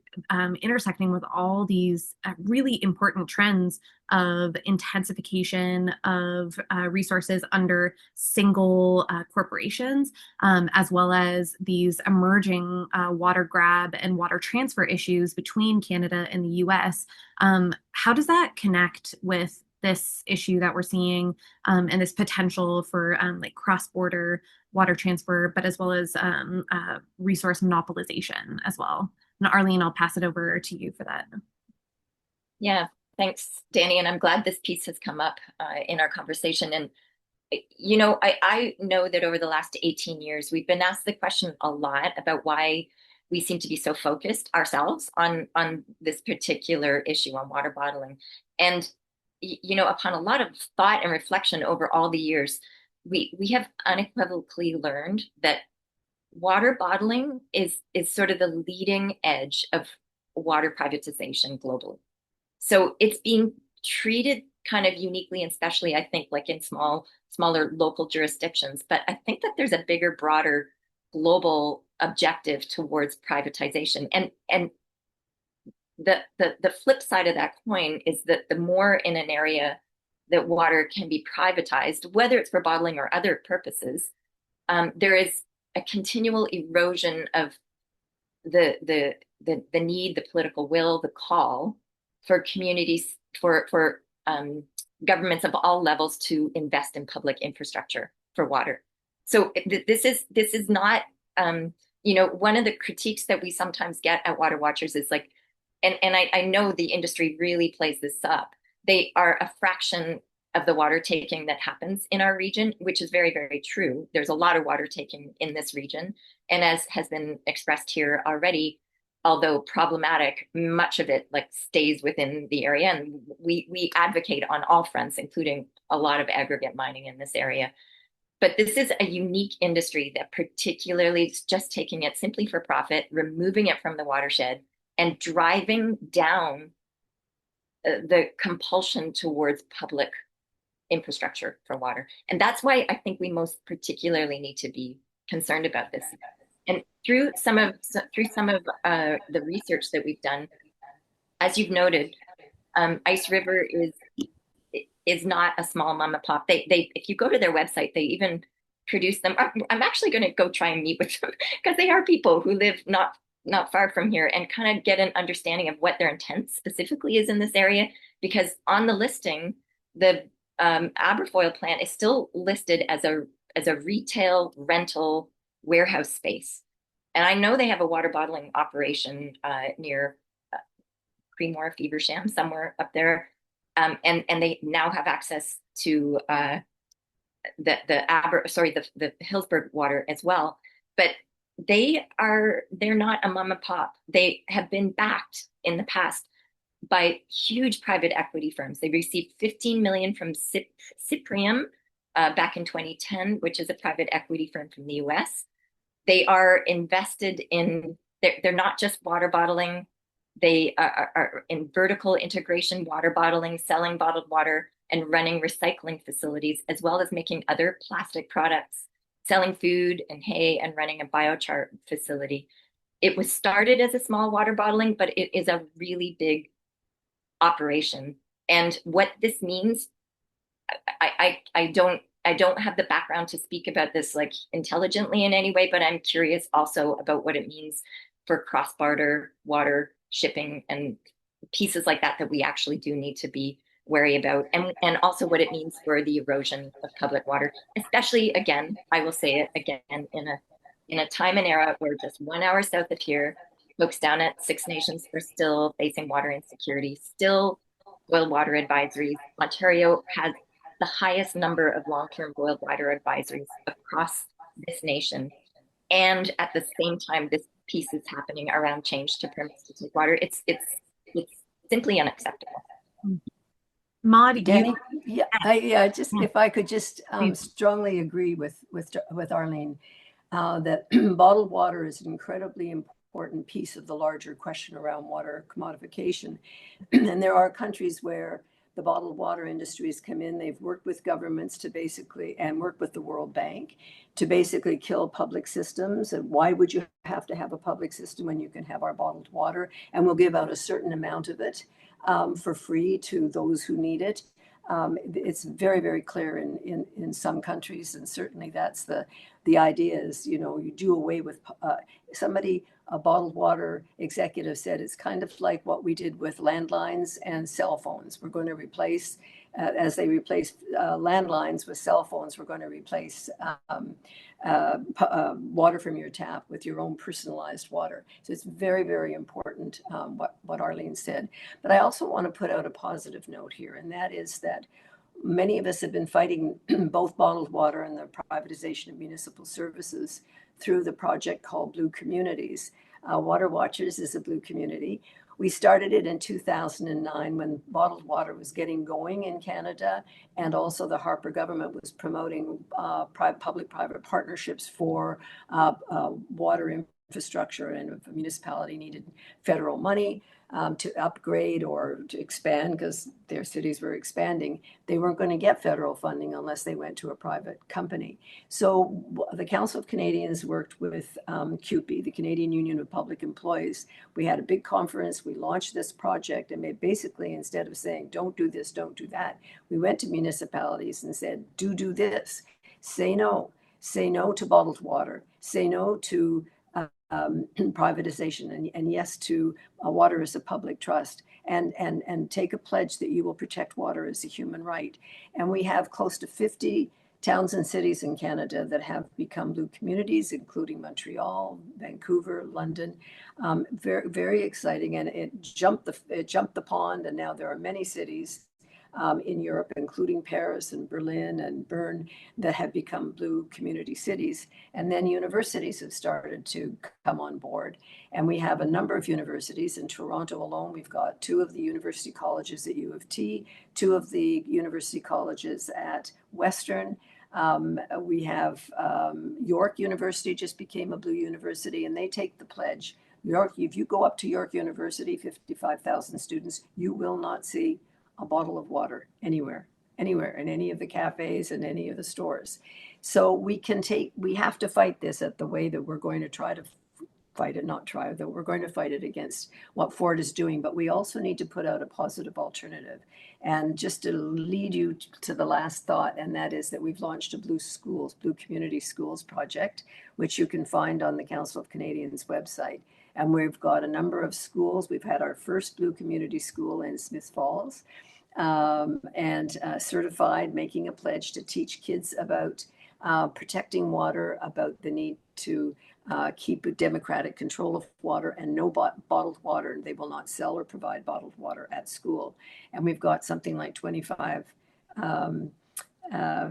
intersecting with all these really important trends of intensification of resources under single corporations, as well as these emerging water grab and water transfer issues between Canada and the US. How does that connect with this issue that we're seeing and this potential for like cross-border water transfer, but as well as resource monopolization as well? And Arlene, I'll pass it over to you for that. Yeah, thanks, Danny. And I'm glad this piece has come up in our conversation. And, I know that over the last 18 years, we've been asked the question a lot about why we seem to be so focused ourselves on this particular issue on water bottling. And, upon a lot of thought and reflection over all the years, we have unequivocally learned that water bottling is sort of the leading edge of water privatization globally. So it's being treated kind of uniquely and specially, I think, like in smaller local jurisdictions. But I think that there's a bigger, broader global objective towards privatization. And the flip side of that coin is that the more in an area that water can be privatized, whether it's for bottling or other purposes, there is a continual erosion of the need, the political will, the call for communities, for governments of all levels to invest in public infrastructure for water. So this is not, one of the critiques that we sometimes get at Water Watchers is like, and I know the industry really plays this up. They are a fraction of the water taking that happens in our region, which is very, very true. There's a lot of water taking in this region. And as has been expressed here already, although problematic, much of it like stays within the area. And we advocate on all fronts, including a lot of aggregate mining in this area. But this is a unique industry that particularly is just taking it simply for profit, removing it from the watershed, and driving down the compulsion towards public infrastructure for water. And that's why I think we most particularly need to be concerned about this. And through some of the research that we've done, as you've noted, Ice River is not a small mom and pop. They if you go to their website, they even produce them. I'm actually going to go try and meet with them because they are people who live not far from here and kind of get an understanding of what their intent specifically is in this area. Because on the listing, the Aberfoyle plant is still listed as a retail rental warehouse space. And I know they have a water bottling operation near Creemore, Feversham, somewhere up there. And they now have access to the Hillsburg water as well. But they're not a mom and pop. They have been backed in the past by huge private equity firms. They received 15 million from Cyprium back in 2010, which is a private equity firm from the US. They are invested in, they're not just water bottling. They are in vertical integration, water bottling, selling bottled water, and running recycling facilities, as well as making other plastic products, selling food and hay, and running a biochar facility. It was started as a small water bottling, but it is a really big operation. And what this means, I don't have the background to speak about this like intelligently in any way, but I'm curious also about what it means for cross-border water shipping and pieces like that we actually do need to be wary about, and also what it means for the erosion of public water, especially, again, I will say it again, in a time and era where just 1 hour south of here, folks down at Six Nations are still facing water insecurity, still boil water advisories. Ontario has the highest number of long-term boiled water advisories across this nation. And at the same time, this piece is happening around change to permits to take water. It's simply unacceptable. Maud, Danny, if I could just strongly agree with Arlene that bottled water is an incredibly important piece of the larger question around water commodification. And there are countries where the bottled water industries come in. They've worked with governments to basically, and worked with the World Bank to basically kill public systems. And why would you have to have a public system when you can have our bottled water? And we'll give out a certain amount of it for free to those who need it. It's very, very clear in some countries, and certainly that's the idea is, you do away with a bottled water executive said it's kind of like what we did with landlines and cell phones. We're going to replace, as they replace landlines with cell phones, we're going to replace water from your tap with your own personalized water. So it's very, very important what Arlene said. But I also want to put out a positive note here, and that is that many of us have been fighting both bottled water and the privatization of municipal services through the project called Blue Communities. Water Watchers is a blue community. We started it in 2009 when bottled water was getting going in Canada, and also the Harper government was promoting public-private partnerships for water infrastructure, and if a municipality needed federal money, to upgrade or to expand because their cities were expanding, they weren't going to get federal funding unless they went to a private company. So the Council of Canadians worked with CUPE, the Canadian Union of Public Employees. We had a big conference. We launched this project, and basically, instead of saying, don't do this, don't do that, we went to municipalities and said, do this. Say no. Say no to bottled water. Say no to privatization, and yes to water as a public trust, and take a pledge that you will protect water as a human right. And we have close to 50 towns and cities in Canada that have become blue communities, including Montreal, Vancouver, London. Very, very exciting, and it jumped the pond, and now there are many cities in Europe, including Paris and Berlin and Bern, that have become blue community cities. And then universities have started to come on board. And we have a number of universities. In Toronto alone, we've got 2 of the university colleges at U of T, 2 of the university colleges at Western. We have York University just became a blue university, and they take the pledge. York, if you go up to York University, 55,000 students, you will not see a bottle of water anywhere in any of the cafes and any of the stores. So we have to fight this at the way that we're going to try to fight it, not try, that we're going to fight it against what Ford is doing, but we also need to put out a positive alternative. And just to lead you to the last thought, and that is that we've launched a Blue Community Schools project, which you can find on the Council of Canadians website. And we've got a number of schools. We've had our first Blue Community School in Smith Falls, and certified, making a pledge to teach kids about protecting water, about the need to keep a democratic control of water, and no bottled water. They will not sell or provide bottled water at school. And we've got something like 25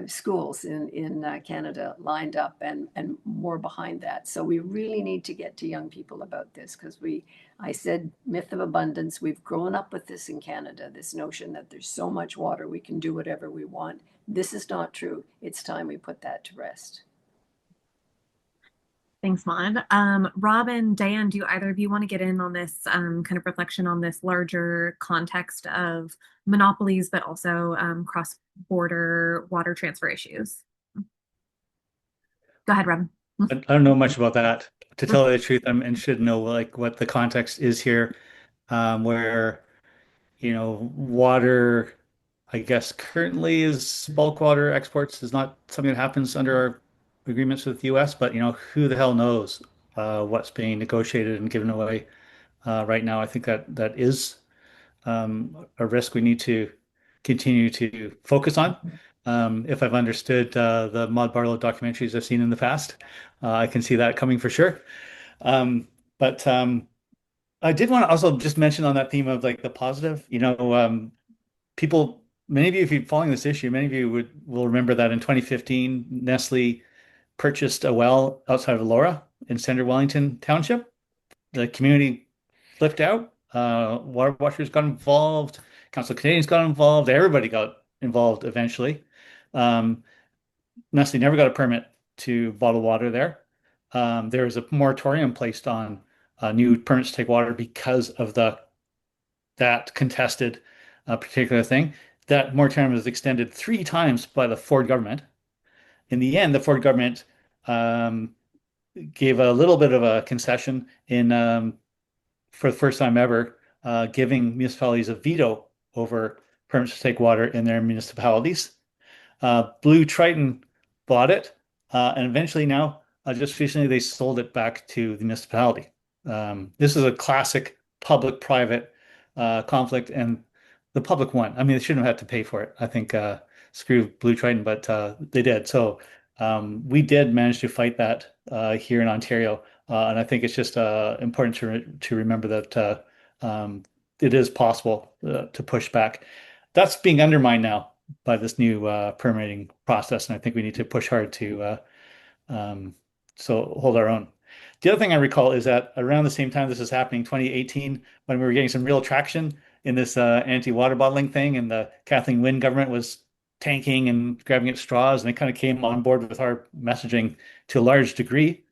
schools in Canada lined up, and more behind that. So we really need to get to young people about this, because I said myth of abundance. We've grown up with this in Canada, this notion that there's so much water, we can do whatever we want. This is not true. It's time we put that to rest. Thanks, Maud. Rob and Diane, do either of you want to get in on this kind of reflection on this larger context of monopolies, but also cross-border water transfer issues? Go ahead, Rob. I don't know much about that. To tell you the truth, I'm interested to know like what the context is here, where water, I guess currently is bulk water exports is not something that happens under our agreements with the US, but who the hell knows what's being negotiated and given away right now. I think that is a risk we need to continue to focus on. If I've understood the Maud Barlow documentaries I've seen in the past, I can see that coming for sure. But I did want to also just mention on that theme of like the positive, people, many of you, if you're following this issue, many of you will remember that in 2015, Nestle purchased a well outside of Laura in Center Wellington Township. The community flipped out. Water Watchers got involved. Council of Canadians got involved. Everybody got involved eventually. Nestle never got a permit to bottle water there. There was a moratorium placed on new permits to take water because of that contested particular thing. That moratorium was extended 3 times by the Ford government. In the end, the Ford government gave a little bit of a concession for the first time ever, giving municipalities a veto over permits to take water in their municipalities. Blue Triton bought it, and eventually now, just recently, they sold it back to the municipality. This is a classic public-private conflict, and the public won. I mean, they shouldn't have had to pay for it. I think screw Blue Triton, but they did. So we did manage to fight that here in Ontario, and I think it's just important to remember that it is possible to push back. That's being undermined now by this new permitting process, and I think we need to push hard to hold our own. The other thing I recall is that around the same time this is happening, 2018, when we were getting some real traction in this anti-water bottling thing, and the Kathleen Wynne government was tanking and grabbing at straws, and they kind of came on board with our messaging to a large degree,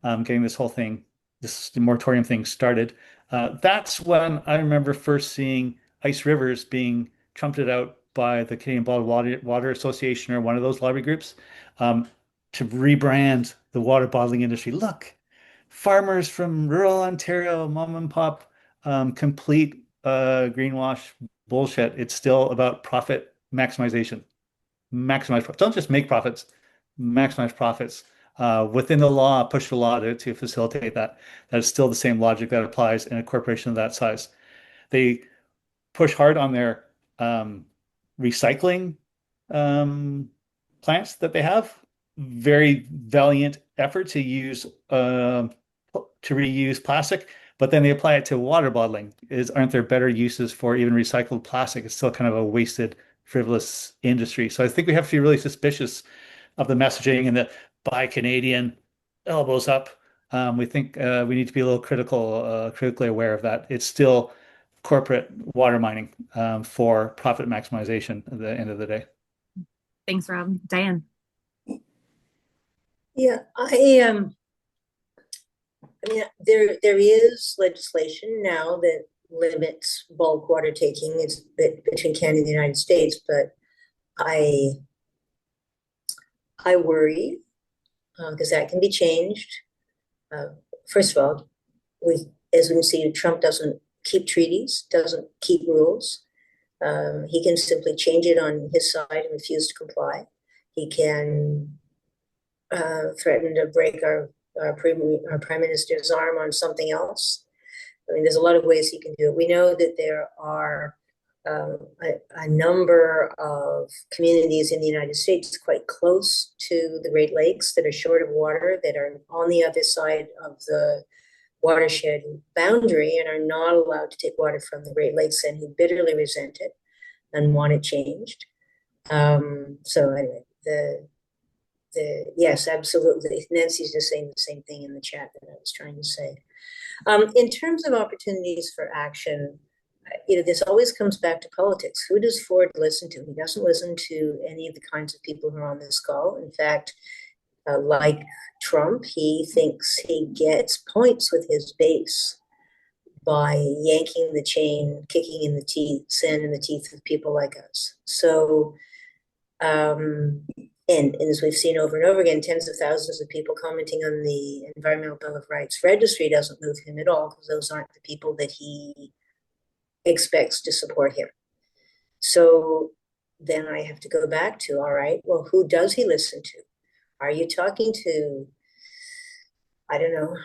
getting this whole thing, this moratorium thing started. That's when I remember first seeing ice rivers being trumpeted out by the Canadian Bottled Water Association or one of those lobby groups um, to rebrand the water bottling industry. Look, farmers from rural Ontario, mom and pop, complete greenwash bullshit. It's still about profit maximization. Don't just make profits, maximize profits. Within the law, push the law to facilitate that. That's still the same logic that applies in a corporation of that size. They push hard on their recycling um, plants that they have. Very valiant effort to reuse plastic, but then they apply it to water bottling. Aren't there better uses for even recycled plastic? It's still kind of a wasted, frivolous industry. So I think we have to be really suspicious of the messaging and the buy Canadian, elbows up. We think we need to be a little critically aware of that. It's still corporate water mining for profit maximization at the end of the day. Thanks, Rob. Diane. Yeah, I mean, there is legislation now that limits bulk water taking. It's between Canada and the United States, but I worry because that can be changed. First of all, as we can see, Trump doesn't keep treaties, doesn't keep rules. He can simply change it on his side and refuse to comply. He can threaten to break our prime minister's arm on something else. I mean, there's a lot of ways he can do it. We know that there are a number of communities in the United States quite close to the Great Lakes that are short of water, that are on the other side of the watershed boundary and are not allowed to take water from the Great Lakes, and who bitterly resent it and want it changed. So anyway, yes, absolutely. Nancy's just saying the same thing in the chat that I was trying to say. In terms of opportunities for action, this always comes back to politics. Who does Ford listen to? He doesn't listen to any of the kinds of people who are on this call. In fact, like Trump, he thinks he gets points with his base by yanking the chain, kicking in the teeth, sand in the teeth of people like us. So, and as we've seen over and over again, tens of thousands of people commenting on the Environmental Bill of Rights registry doesn't move him at all, because those aren't the people that he expects to support him. So then I have to go back to, all right, well, who does he listen to? Are you talking to, I don't know,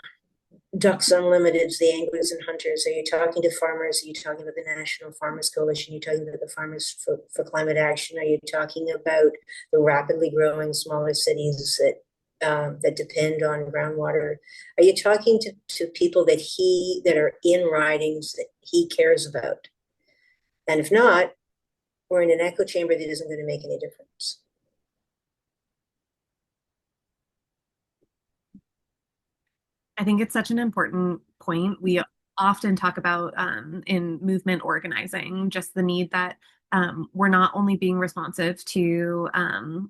Ducks Unlimited's, the anglers and hunters? Are you talking to farmers? Are you talking about the National Farmers Coalition? Are you talking about the Farmers for Climate Action? Are you talking about the rapidly growing smaller cities that depend on groundwater? Are you talking to people that are in ridings that he cares about? And if not, we're in an echo chamber that isn't going to make any difference. I think it's such an important point. We often talk about in movement organizing just the need that we're not only being responsive to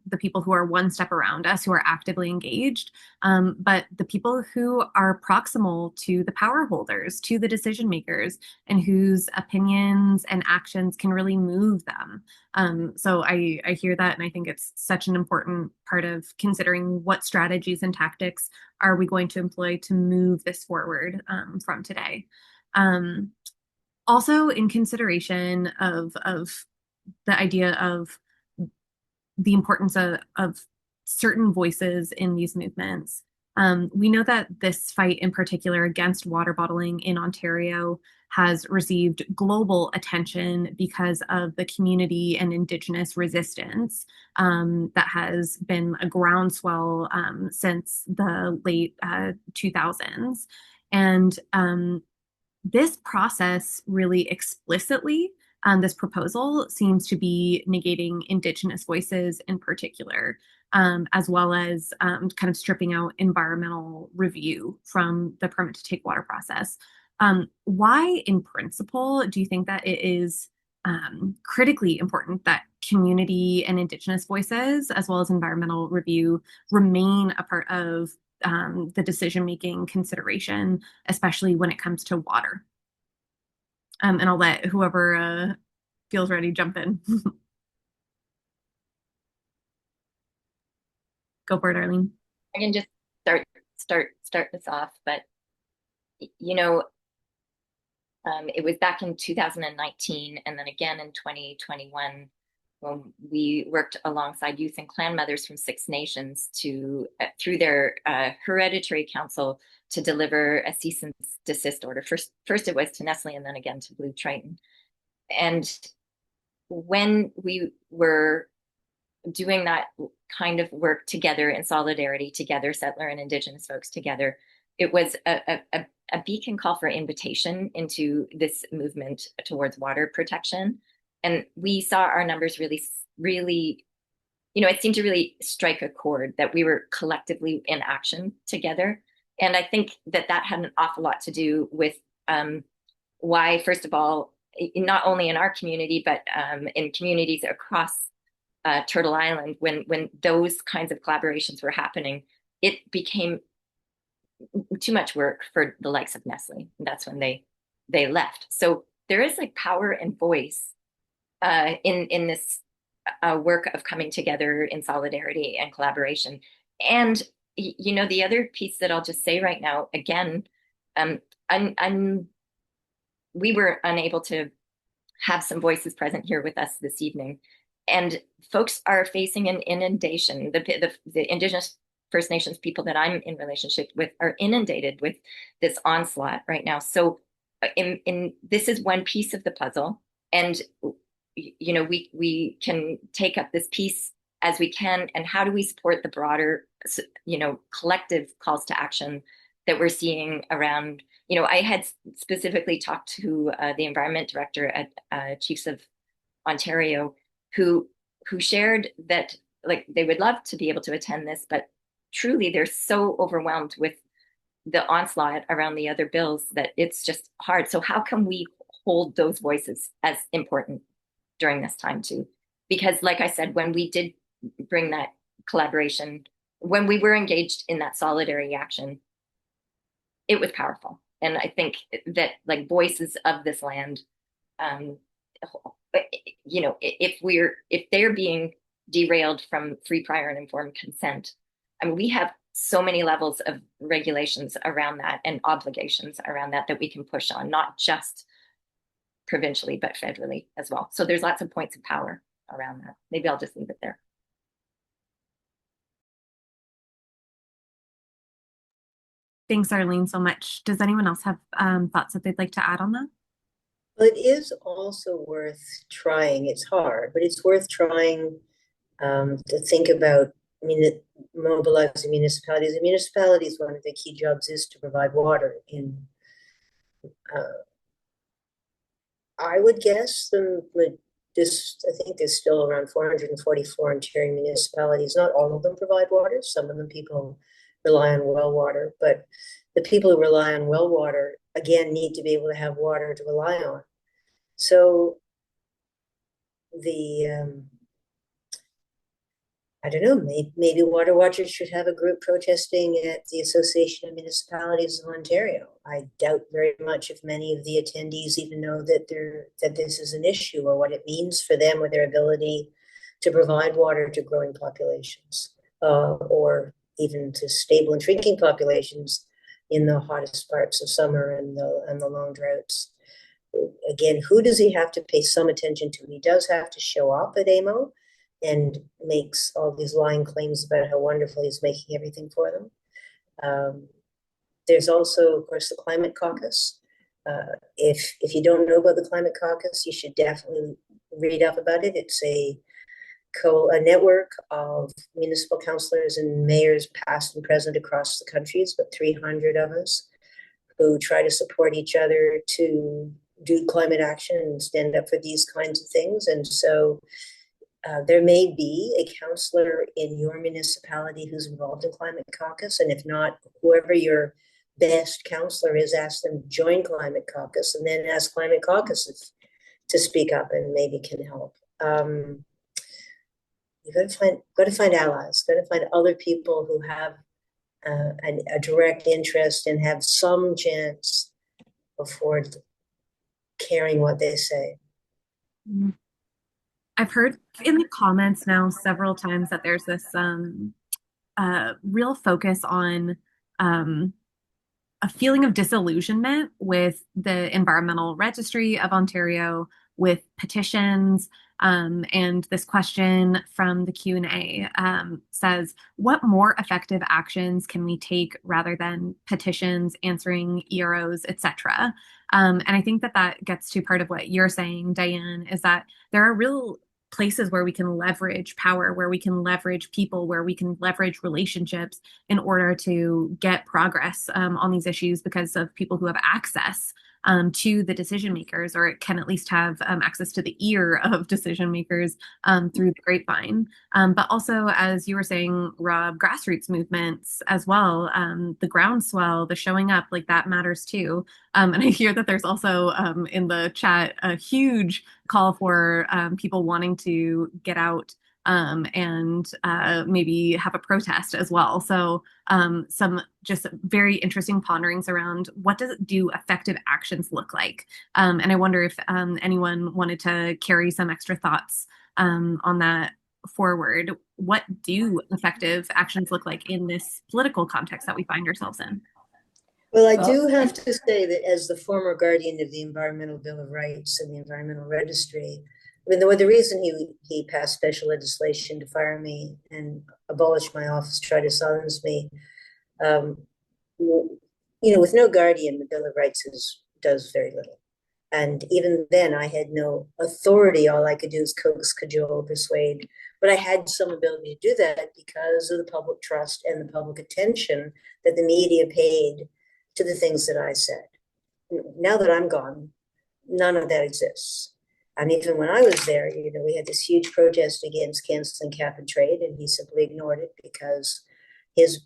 the people who are one step around us, who are actively engaged, but the people who are proximal to the power holders, to the decision makers, and whose opinions and actions can really move them. So I hear that, and I think it's such an important part of considering what strategies and tactics are we going to employ to move this forward from today. Also, in consideration of the idea of the importance of certain voices in these movements, we know that this fight in particular against water bottling in Ontario has received global attention because of the community and Indigenous resistance that has been a groundswell since the late 2000s. And this process really explicitly, this proposal seems to be negating Indigenous voices in particular, as well as kind of stripping out environmental review from the permit to take water process. Why, in principle, do you think that it is critically important that community and Indigenous voices, as well as environmental review, remain a part of the decision-making consideration, especially when it comes to water? And I'll let whoever feels ready jump in. Go for it, Arlene. I can just start this off, but you know, it was back in 2019 and then again in 2021 when we worked alongside youth and clan mothers from Six Nations to through their hereditary council to deliver a cease and desist order. First it was to Nestle and then again to Blue Triton. And when we were doing that kind of work together in solidarity, together, settler and Indigenous folks together, it was a beacon call for invitation into this movement towards water protection. And we saw our numbers really, it seemed to really strike a chord that we were collectively in action together. And I think that had an awful lot to do with why, first of all, not only in our community, but in communities across Turtle Island, when those kinds of collaborations were happening, it became too much work for the likes of Nestle. And that's when they left. So there is like power and voice in this work of coming together in solidarity and collaboration. And the other piece that I'll just say right now, again, we were unable to have some voices present here with us this evening. And folks are facing an inundation. The Indigenous First Nations people that I'm in relationship with are inundated with this onslaught right now. So this is one piece of the puzzle. And, we can take up this piece as we can. And how do we support the broader, collective calls to action that we're seeing around? I had specifically talked to the environment director at Chiefs of Ontario, who shared that like they would love to be able to attend this, but truly they're so overwhelmed with the onslaught around the other bills that it's just hard. So how can we hold those voices as important during this time too? Because like I said, when we did bring that collaboration, when we were engaged in that solidarity action, it was powerful. And I think that like voices of this land, if they're being derailed from free, prior, and informed consent, I mean, we have so many levels of regulations around that and obligations around that we can push on, not just provincially, but federally as well. So there's lots of points of power around that. Maybe I'll just leave it there. Thanks, Arlene, so much. Does anyone else have thoughts that they'd like to add on that? Well, it is also worth trying. It's hard, but it's worth trying to think about. I mean, mobilizing municipalities. The municipalities, one of their key jobs is to provide water. I would guess I think there's still around 444 Ontario municipalities. Not all of them provide water. Some of them people rely on well water, but the people who rely on well water, again, need to be able to have water to rely on. So I don't know, maybe water watchers should have a group protesting at the Association of Municipalities of Ontario. I doubt very much if many of the attendees even know that this is an issue or what it means for them with their ability to provide water to growing populations, or even to stable and shrinking populations in the hottest parts of summer and the long droughts. Again, who does he have to pay some attention to? He does have to show up at AMO and makes all these lying claims about how wonderful he's making everything for them. There's also, of course, the Climate Caucus. If you don't know about the Climate Caucus, you should definitely read up about it. It's a network of municipal councillors and mayors, past and present, across the country. It's about 300 of us who try to support each other to do climate action and stand up for these kinds of things. And so there may be a councillor in your municipality who's involved in Climate Caucus, and if not, whoever your best councillor is, ask them to join Climate Caucus, and then ask Climate Caucus to speak up and maybe can help. You've got to find allies, got to find other people who have a direct interest and have some chance caring what they say. Mm. I've heard in the comments now several times that there's this real focus on um, a feeling of disillusionment with the Environmental Registry of Ontario, with petitions. And this question from the Q&A says, what more effective actions can we take rather than petitions, answering EROs, etc.? And I think that that gets to part of what you're saying, Diane, is that there are real places where we can leverage power, where we can leverage people, where we can leverage relationships in order to get progress on these issues because of people who have access to the decision makers, or can at least have access to the ear of decision makers through the grapevine. But also, as you were saying, Rob, grassroots movements as well, the groundswell, the showing up, like that matters too. And I hear that there's also in the chat a huge call for people wanting to get out and maybe have a protest as well. So some just very interesting ponderings around what does it do effective actions look like? And I wonder if anyone wanted to carry some extra thoughts on that forward. What do effective actions look like in this political context that we find ourselves in? Well, I Well, do have to say that as the former guardian of the Environmental Bill of Rights and the Environmental Registry, I mean, the reason he passed special legislation to fire me and abolish my office, try to silence me, um, with no guardian, the Bill of Rights does very little. And even then, I had no authority. All I could do is coax, cajole, persuade. But I had some ability to do that because of the public trust and the public attention that the media paid to the things that I said. Now that I'm gone, none of that exists. And even when I was there, we had this huge protest against canceling cap and trade, and he simply ignored it because this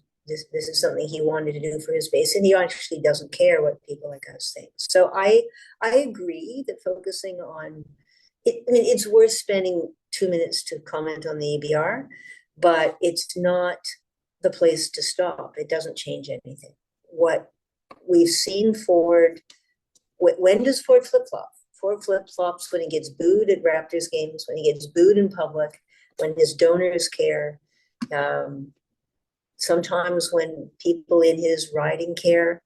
is something he wanted to do for his base, and he actually doesn't care what people like us think. So I agree that focusing on it, I mean, it's worth spending 2 minutes to comment on the EBR, but it's not the place to stop. It doesn't change anything. What we've seen Ford, when does Ford flip-flop? Ford flip-flops when he gets booed at Raptors games, when he gets booed in public, when his donors care, sometimes when people in his riding care,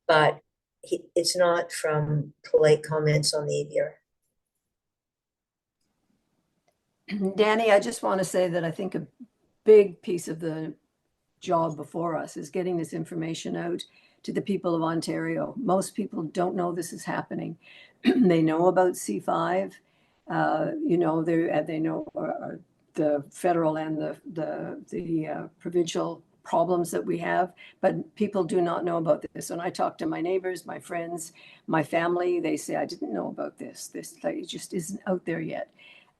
but it's not from polite comments on the EBR. Danny, I just want to say that I think a big piece of the job before us is getting this information out to the people of Ontario. Most people don't know this is happening. They know about C5, they know the federal and the provincial problems that we have, but people do not know about this. When I talk to my neighbors, my friends, my family, they say, I didn't know about this. This like, just isn't out there yet.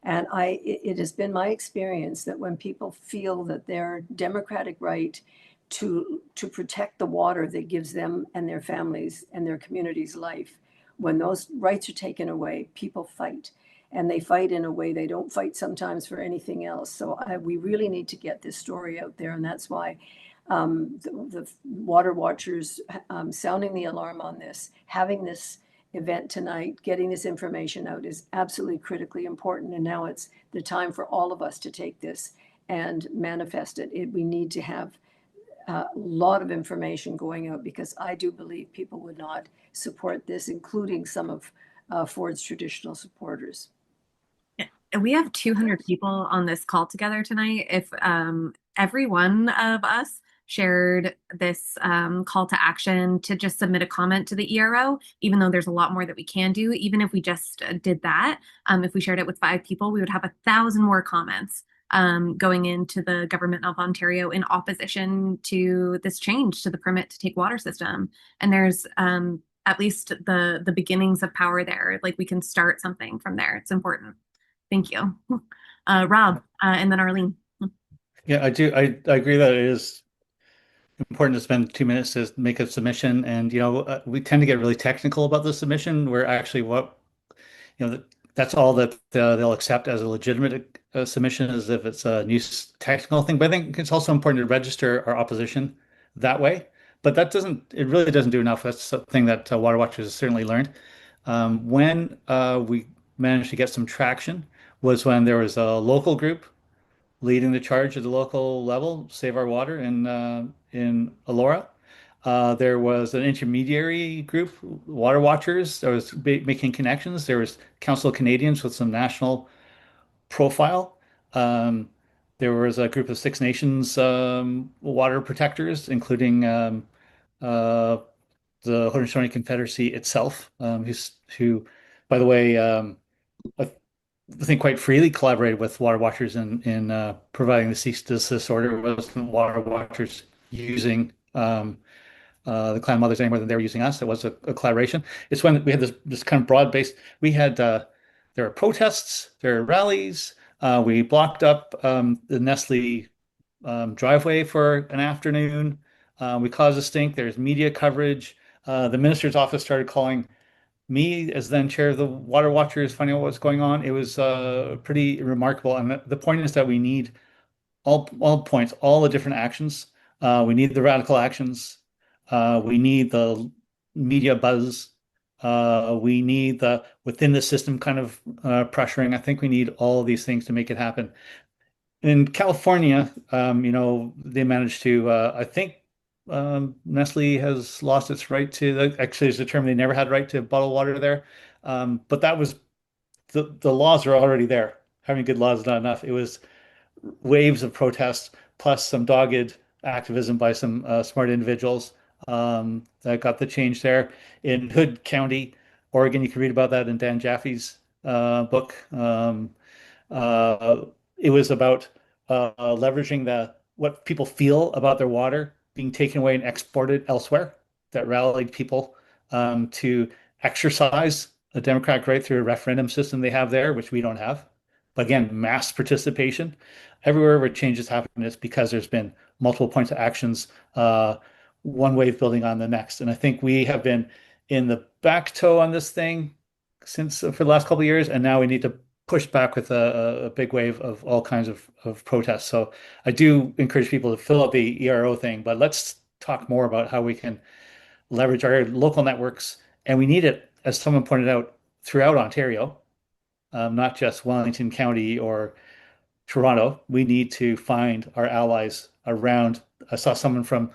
And it has been my experience that when people feel that their democratic right to protect the water that gives them and their families and their communities life, when those rights are taken away, people fight. And they fight in a way they don't fight sometimes for anything else. So we really need to get this story out there. And that's why the Water Watchers sounding the alarm on this, having this event tonight, getting this information out is absolutely critically important. And now it's the time for all of us to take this and manifest it. We need to have a lot of information going out because I do believe people would not support this, including some of Ford's traditional supporters. And we have 200 people on this call together tonight. If every one of us shared this call to action to just submit a comment to the ERO, even though there's a lot more that we can do, even if we just did that, if we shared it with 5 people, we would have 1,000 more comments going into the government of Ontario in opposition to this change to the permit to take water system. And there's at least the beginnings of power there. Like we can start something from there. It's important. Thank you. Rob, and then Arlene. Yeah, I do. I agree that it is important to spend 2 minutes to make a submission. And, we tend to get really technical about the submission where actually that's all that they'll accept as a legitimate submission as if it's a new technical thing. But I think it's also important to register our opposition that way. But it really doesn't do enough. That's something that Water Watchers has certainly learned. When we managed to get some traction was when there was a local group leading the charge at the local level, Save Our Water in Elora. There was an intermediary group, Water Watchers, that was making connections. There was Council of Canadians with some national profile. Um, there was a group of Six Nations water protectors, including uh, the Haudenosaunee Confederacy itself, who, by the way, I think quite freely collaborated with Water Watchers in providing the cease and desist order. It wasn't Water Watchers using the Clan Mothers any more than they were using us. It was a collaboration. It's when we had this kind of broad-based. We had there were protests, there were rallies. We blocked up the Nestle driveway for an afternoon. We caused a stink. There's media coverage. The minister's office started calling me as then chair of the Water Watchers, finding out what's going on. It was pretty remarkable. And the point is that we need all points, all the different actions. We need the radical actions. We need the media buzz. We need the within the system kind of pressuring. I think we need all of these things to make it happen. In California, they managed to, I think Nestle has lost its right to, actually, it's a term they never had right to bottle water there. But that was, the laws are already there. Having good laws is not enough. It was waves of protests plus some dogged activism by some smart individuals that got the change there. In Hood County, Oregon, you can read about that in Dan Jaffe's book. Uh, it was about leveraging the what people feel about their water being taken away and exported elsewhere that rallied people to exercise a democratic right through a referendum system they have there, which we don't have. But again, mass participation. Everywhere where changes happen is because there's been multiple points of actions, one wave building on the next. And I think we have been in the back toe on this thing since for the last couple of years, and now we need to push back with a big wave of all kinds of protests. So I do encourage people to fill out the ERO thing, but let's talk more about how we can leverage our local networks. And we need it, as someone pointed out, throughout Ontario, not just Wellington County or Toronto. We need to find our allies around. I saw someone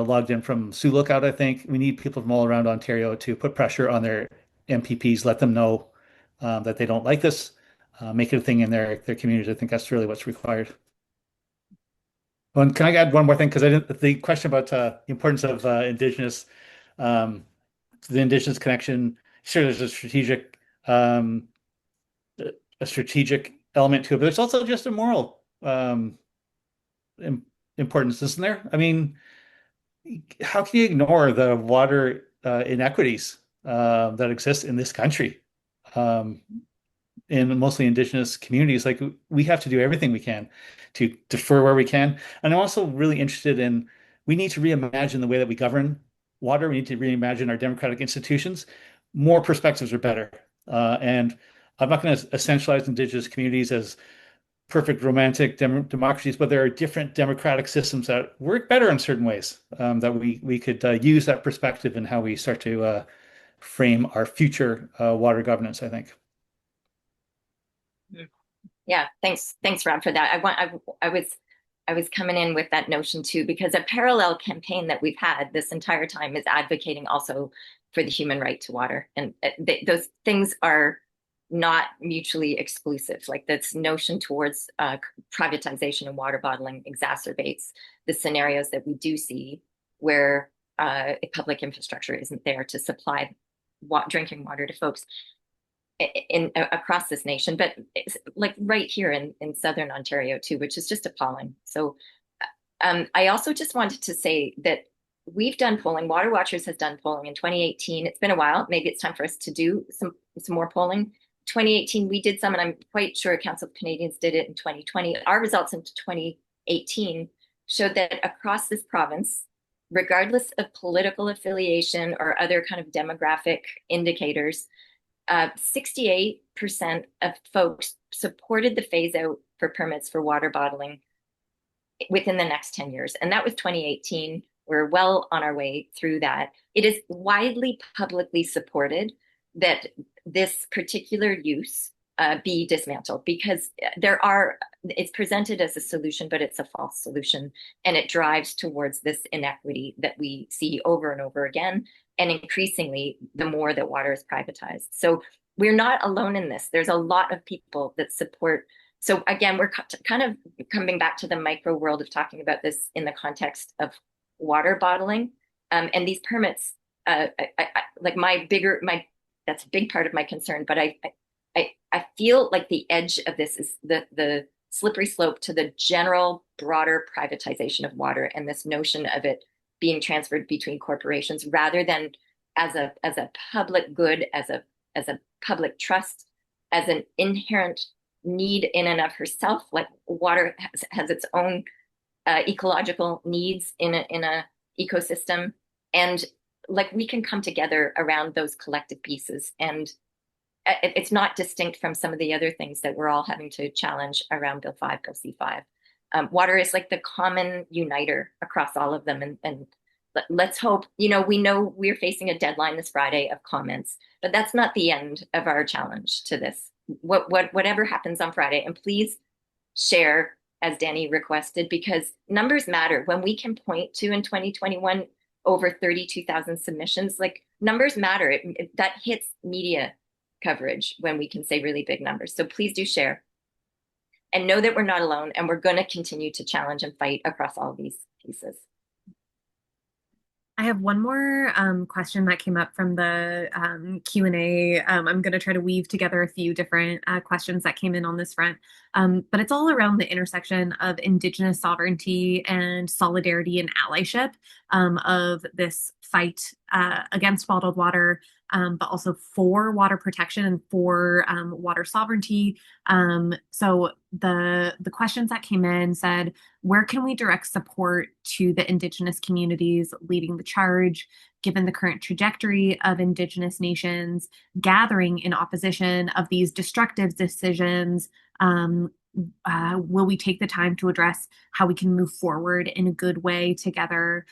logged in from Sioux Lookout, I think. We need people from all around Ontario to put pressure on their MPPs, let them know that they don't like this, make it a thing in their communities. I think that's really what's required. And can I add one more thing? Because I didn't, the question about the importance of um, the Indigenous connection. Sure, there's um, a strategic element to it, but there's also just a moral importance, isn't there? I mean, how can you ignore the water inequities that exist in this country? Um, in mostly Indigenous communities, like we have to do everything we can to defer where we can. And I'm also really interested in we need to reimagine the way that we govern water. We need to reimagine our democratic institutions. More perspectives are better. And I'm not going to essentialize Indigenous communities as perfect romantic democracies, but there are different democratic systems that work better in certain ways that we could use that perspective in how we start to frame our future water governance, I think. Yeah, thanks, Rob, for that. I was coming in with that notion too, because a parallel campaign that we've had this entire time is advocating also for the human right to water, and those things are not mutually exclusive. Like this notion towards privatization and water bottling exacerbates the scenarios that we do see where public infrastructure isn't there to supply drinking water to folks in across this nation, but it's like right here in Southern Ontario too, which is just appalling. So I also just wanted to say that we've done polling. Water Watchers has done polling in 2018. It's been a while. Maybe it's time for us to do some more polling. 2018, we did some, and I'm quite sure Council of Canadians did it in 2020. Our results in 2018 showed that across this province, regardless of political affiliation or other kind of demographic indicators, 68% of folks supported the phase out for permits for water bottling within the next 10 years. And that was 2018. We're well on our way through that. It is widely publicly supported that this particular use be dismantled, because it's presented as a solution, but it's a false solution. And it drives towards this inequity that we see over and over again. And increasingly, the more that water is privatized. So we're not alone in this. There's a lot of people that support. So again, we're kind of coming back to the micro world of talking about this in the context of water bottling. And these permits, like that's a big part of my concern, but I feel like the edge of this is the slippery slope to the general broader privatization of water, and this notion of it being transferred between corporations rather than as a public good, as a public trust, as an inherent need in and of herself. Like water has its own ecological needs in a ecosystem, and like we can come together around those collective pieces. And it's not distinct from some of the other things that we're all having to challenge around Bill 5, Bill C5. Water is like the common uniter across all of them. And let's hope, we know we're facing a deadline this Friday of comments, but that's not the end of our challenge to this. Whatever happens on Friday, and please share, as Danny requested, because numbers matter. When we can point to in 2021, over 32,000 submissions, like numbers matter. That hits media coverage when we can say really big numbers. So please do share and know that we're not alone, and we're going to continue to challenge and fight across all these pieces. I have one more question that came up from the Q&A. I'm going to try to weave together a few different questions that came in on this front, but it's all around the intersection of Indigenous sovereignty and solidarity and allyship of this fight against bottled water, but also for water protection and for water sovereignty. So the questions that came in said, where can we direct support to the Indigenous communities leading the charge, given the current trajectory of Indigenous nations gathering in opposition of these destructive decisions? Will we take the time to address how we can move forward in a good way together,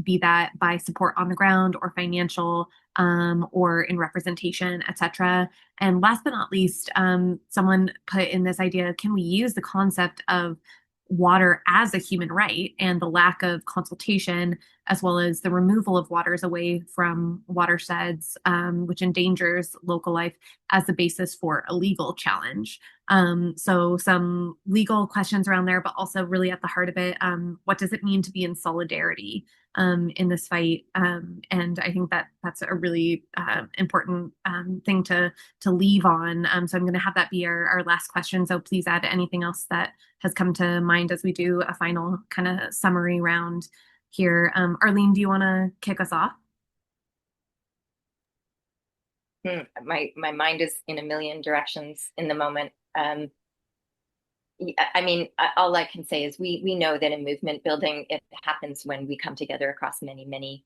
be that by support on the ground or financial, or in representation, etc.? And last but not least, someone put in this idea, can we use the concept of water as a human right and the lack of consultation, as well as the removal of waters away from watersheds, which endangers local life, as the basis for a legal challenge? So some legal questions around there, but also really at the heart of it, what does it mean to be in solidarity in this fight? And I think that that's a really important thing to leave on. So I'm going to have that be our last question. So please add anything else that has come to mind as we do a final kind of summary round here. Arlene, do you want to kick us off? My mind is in a million directions in the moment. I mean, all I can say is we know that in movement building, it happens when we come together across many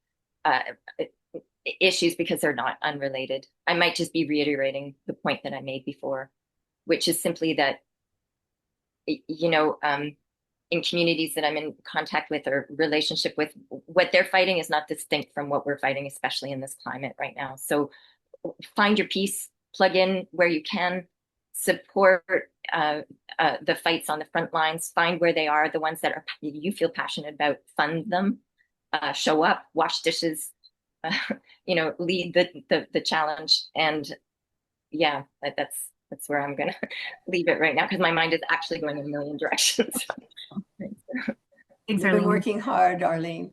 issues, because they're not unrelated. I might just be reiterating the point that I made before, which is simply that, in communities that I'm in contact with or relationship with, what they're fighting is not distinct from what we're fighting, especially in this climate right now. So find your piece, plug in where you can, support the fights on the front lines, find where they are, the ones that you feel passionate about, fund them, show up, wash dishes, lead the challenge. And yeah, that's where I'm gonna leave it right now, because my mind is actually going in a million directions. You've been working hard, Arlene.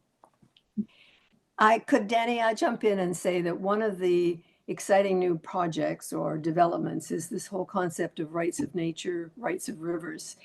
Danny, I jump in and say that one of the exciting new projects or developments is this whole concept of rights of nature, rights of rivers.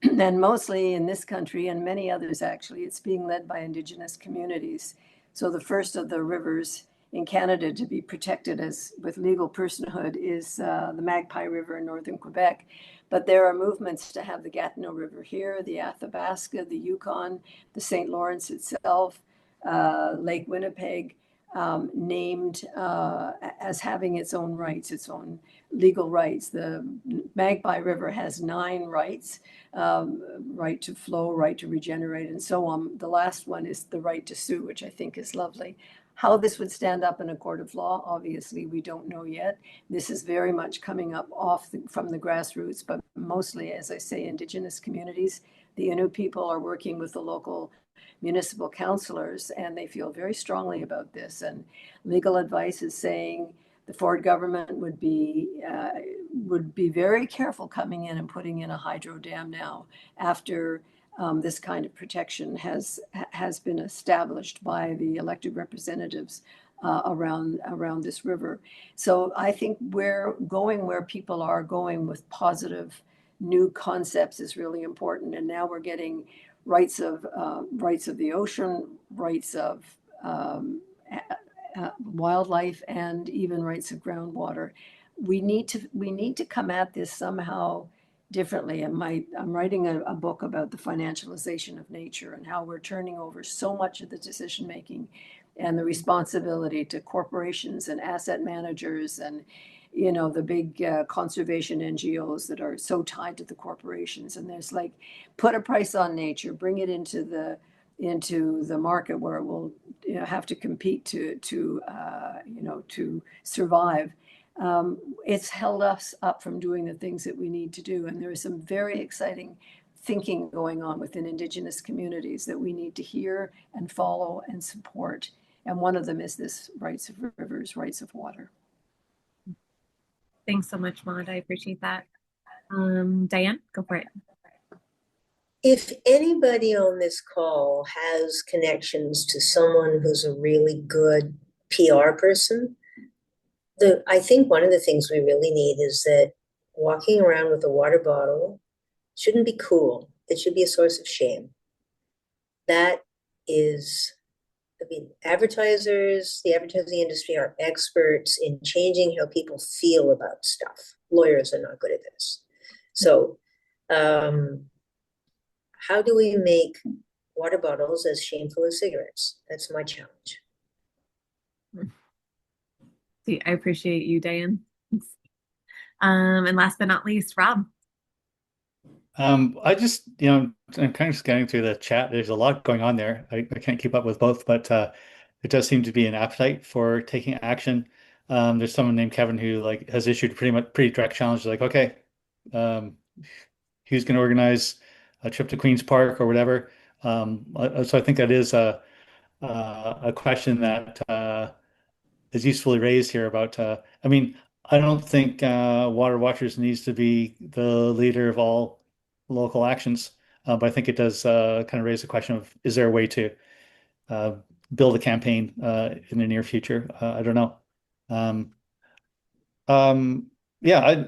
And mostly in this country and many others, actually, it's being led by Indigenous communities. So the first of the rivers in Canada to be protected as with legal personhood is the Magpie River in northern Quebec. But there are movements to have the Gatineau River here, the Athabasca, the Yukon, the St. Lawrence itself, Lake Winnipeg. named as having its own rights, its own legal rights. The Magpie River has 9 rights, right to flow, right to regenerate, and so on. The last one is the right to sue, which I think is lovely. How this would stand up in a court of law, obviously, we don't know yet. This is very much coming up from the grassroots, but mostly, as I say, Indigenous communities. The Innu people are working with the local municipal councillors, and they feel very strongly about this. And legal advice is saying the Ford government would be very careful coming in and putting in a hydro dam now after this kind of protection has been established by the elected representatives around this river. So I think we're going where people are going with positive new concepts is really important. And now we're getting rights of the ocean, rights of wildlife, and even rights of groundwater. We need to come at this somehow differently. And I'm writing a book about the financialization of nature and how we're turning over so much of the decision making and the responsibility to corporations and asset managers and the big conservation NGOs that are so tied to the corporations. And there's like, put a price on nature, bring it into the market where it will have to compete to survive. It's held us up from doing the things that we need to do. And there is some very exciting thinking going on within Indigenous communities that we need to hear and follow and support. And one of them is this rights of rivers, rights of water. Thanks so much, Maud. I appreciate that. Diane, go for it. If anybody on this call has connections to someone who's a really good PR person, I think one of the things we really need is that walking around with a water bottle shouldn't be cool. It should be a source of shame. That is, the advertising industry are experts in changing how people feel about stuff. Lawyers are not good at this. So, how do we make water bottles as shameful as cigarettes? That's my challenge. See, I appreciate you, Diane. And last but not least, Rob. I just, I'm kind of scanning through the chat. There's a lot going on there. I can't keep up with both, but it does seem to be an appetite for taking action. There's someone named Kevin who has issued pretty direct challenge, like, okay, who's going to organize a trip to Queen's Park or whatever. So I think that is a question that is usefully raised here about, I mean, I don't think Water Watchers needs to be the leader of all local actions, but I think it does kind of raise the question of, is there a way to build a campaign in the near future? I don't know. Yeah,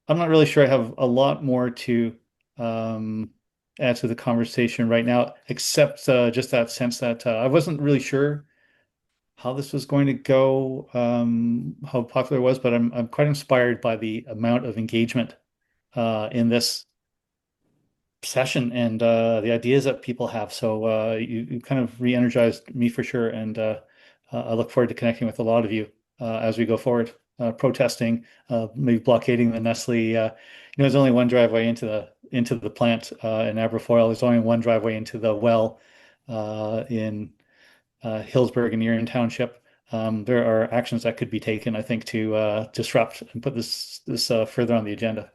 I'm not really sure I have a lot more to add to the conversation right now, except just that sense that I wasn't really sure how this was going to go, how popular it was, but I'm quite inspired by the amount of engagement in this session and the ideas that people have. So you kind of re-energized me for sure, and I look forward to connecting with a lot of you as we go forward, protesting, maybe blockading the Nestle. There's only one driveway into the plant in Aberfoyle. There's only one driveway into the well in Hillsburg and Erin Township. There are actions that could be taken, I think, to disrupt and put this further on the agenda.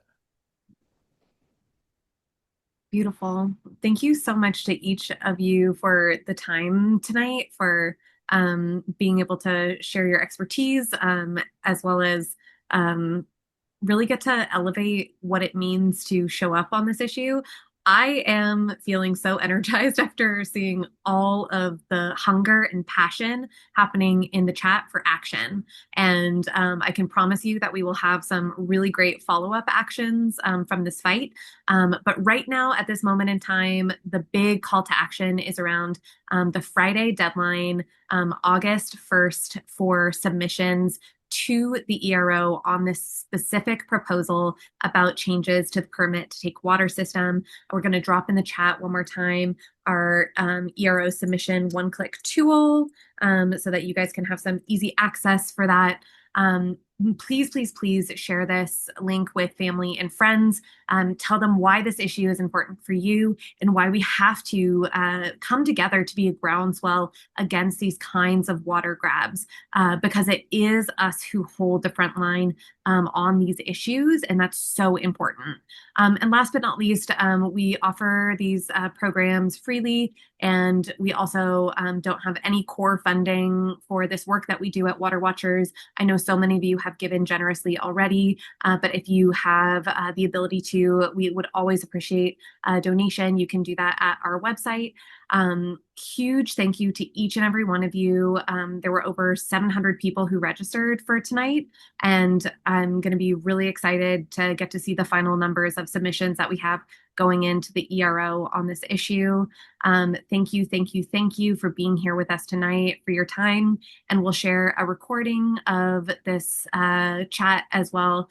Beautiful. Thank you so much to each of you for the time tonight, for being able to share your expertise, as well as really get to elevate what it means to show up on this issue. I am feeling so energized after seeing all of the hunger and passion happening in the chat for action. And I can promise you that we will have some really great follow-up actions from this fight. But right now, at this moment in time, the big call to action is around the Friday deadline, August 1st, for submissions to the ERO on this specific proposal about changes to the permit to take water system. We're going to drop in the chat one more time our ERO submission one-click tool so that you guys can have some easy access for that. Please, please, please share this link with family and friends. Tell them why this issue is important for you and why we have to come together to be a groundswell against these kinds of water grabs, because it is us who hold the front line on these issues, and that's so important. And last but not least, we offer these programs freely, and we also don't have any core funding for this work that we do at Water Watchers. I know so many of you have given generously already, but if you have the ability to, we would always appreciate a donation. You can do that at our website. Huge thank you to each and every one of you. There were over 700 people who registered for tonight, and I'm going to be really excited to get to see the final numbers of submissions that we have going into the ERO on this issue. Thank you, thank you, thank you for being here with us tonight, for your time, and we'll share a recording of this chat as well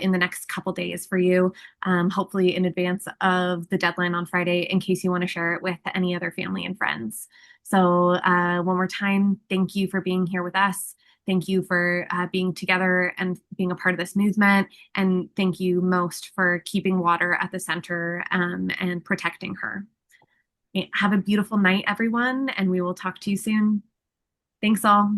in the next couple days for you, hopefully in advance of the deadline on Friday, in case you want to share it with any other family and friends. So one more time, thank you for being here with us. Thank you for being together and being a part of this movement. And thank you most for keeping water at the center and protecting her. Have a beautiful night, everyone, and we will talk to you soon. Thanks all.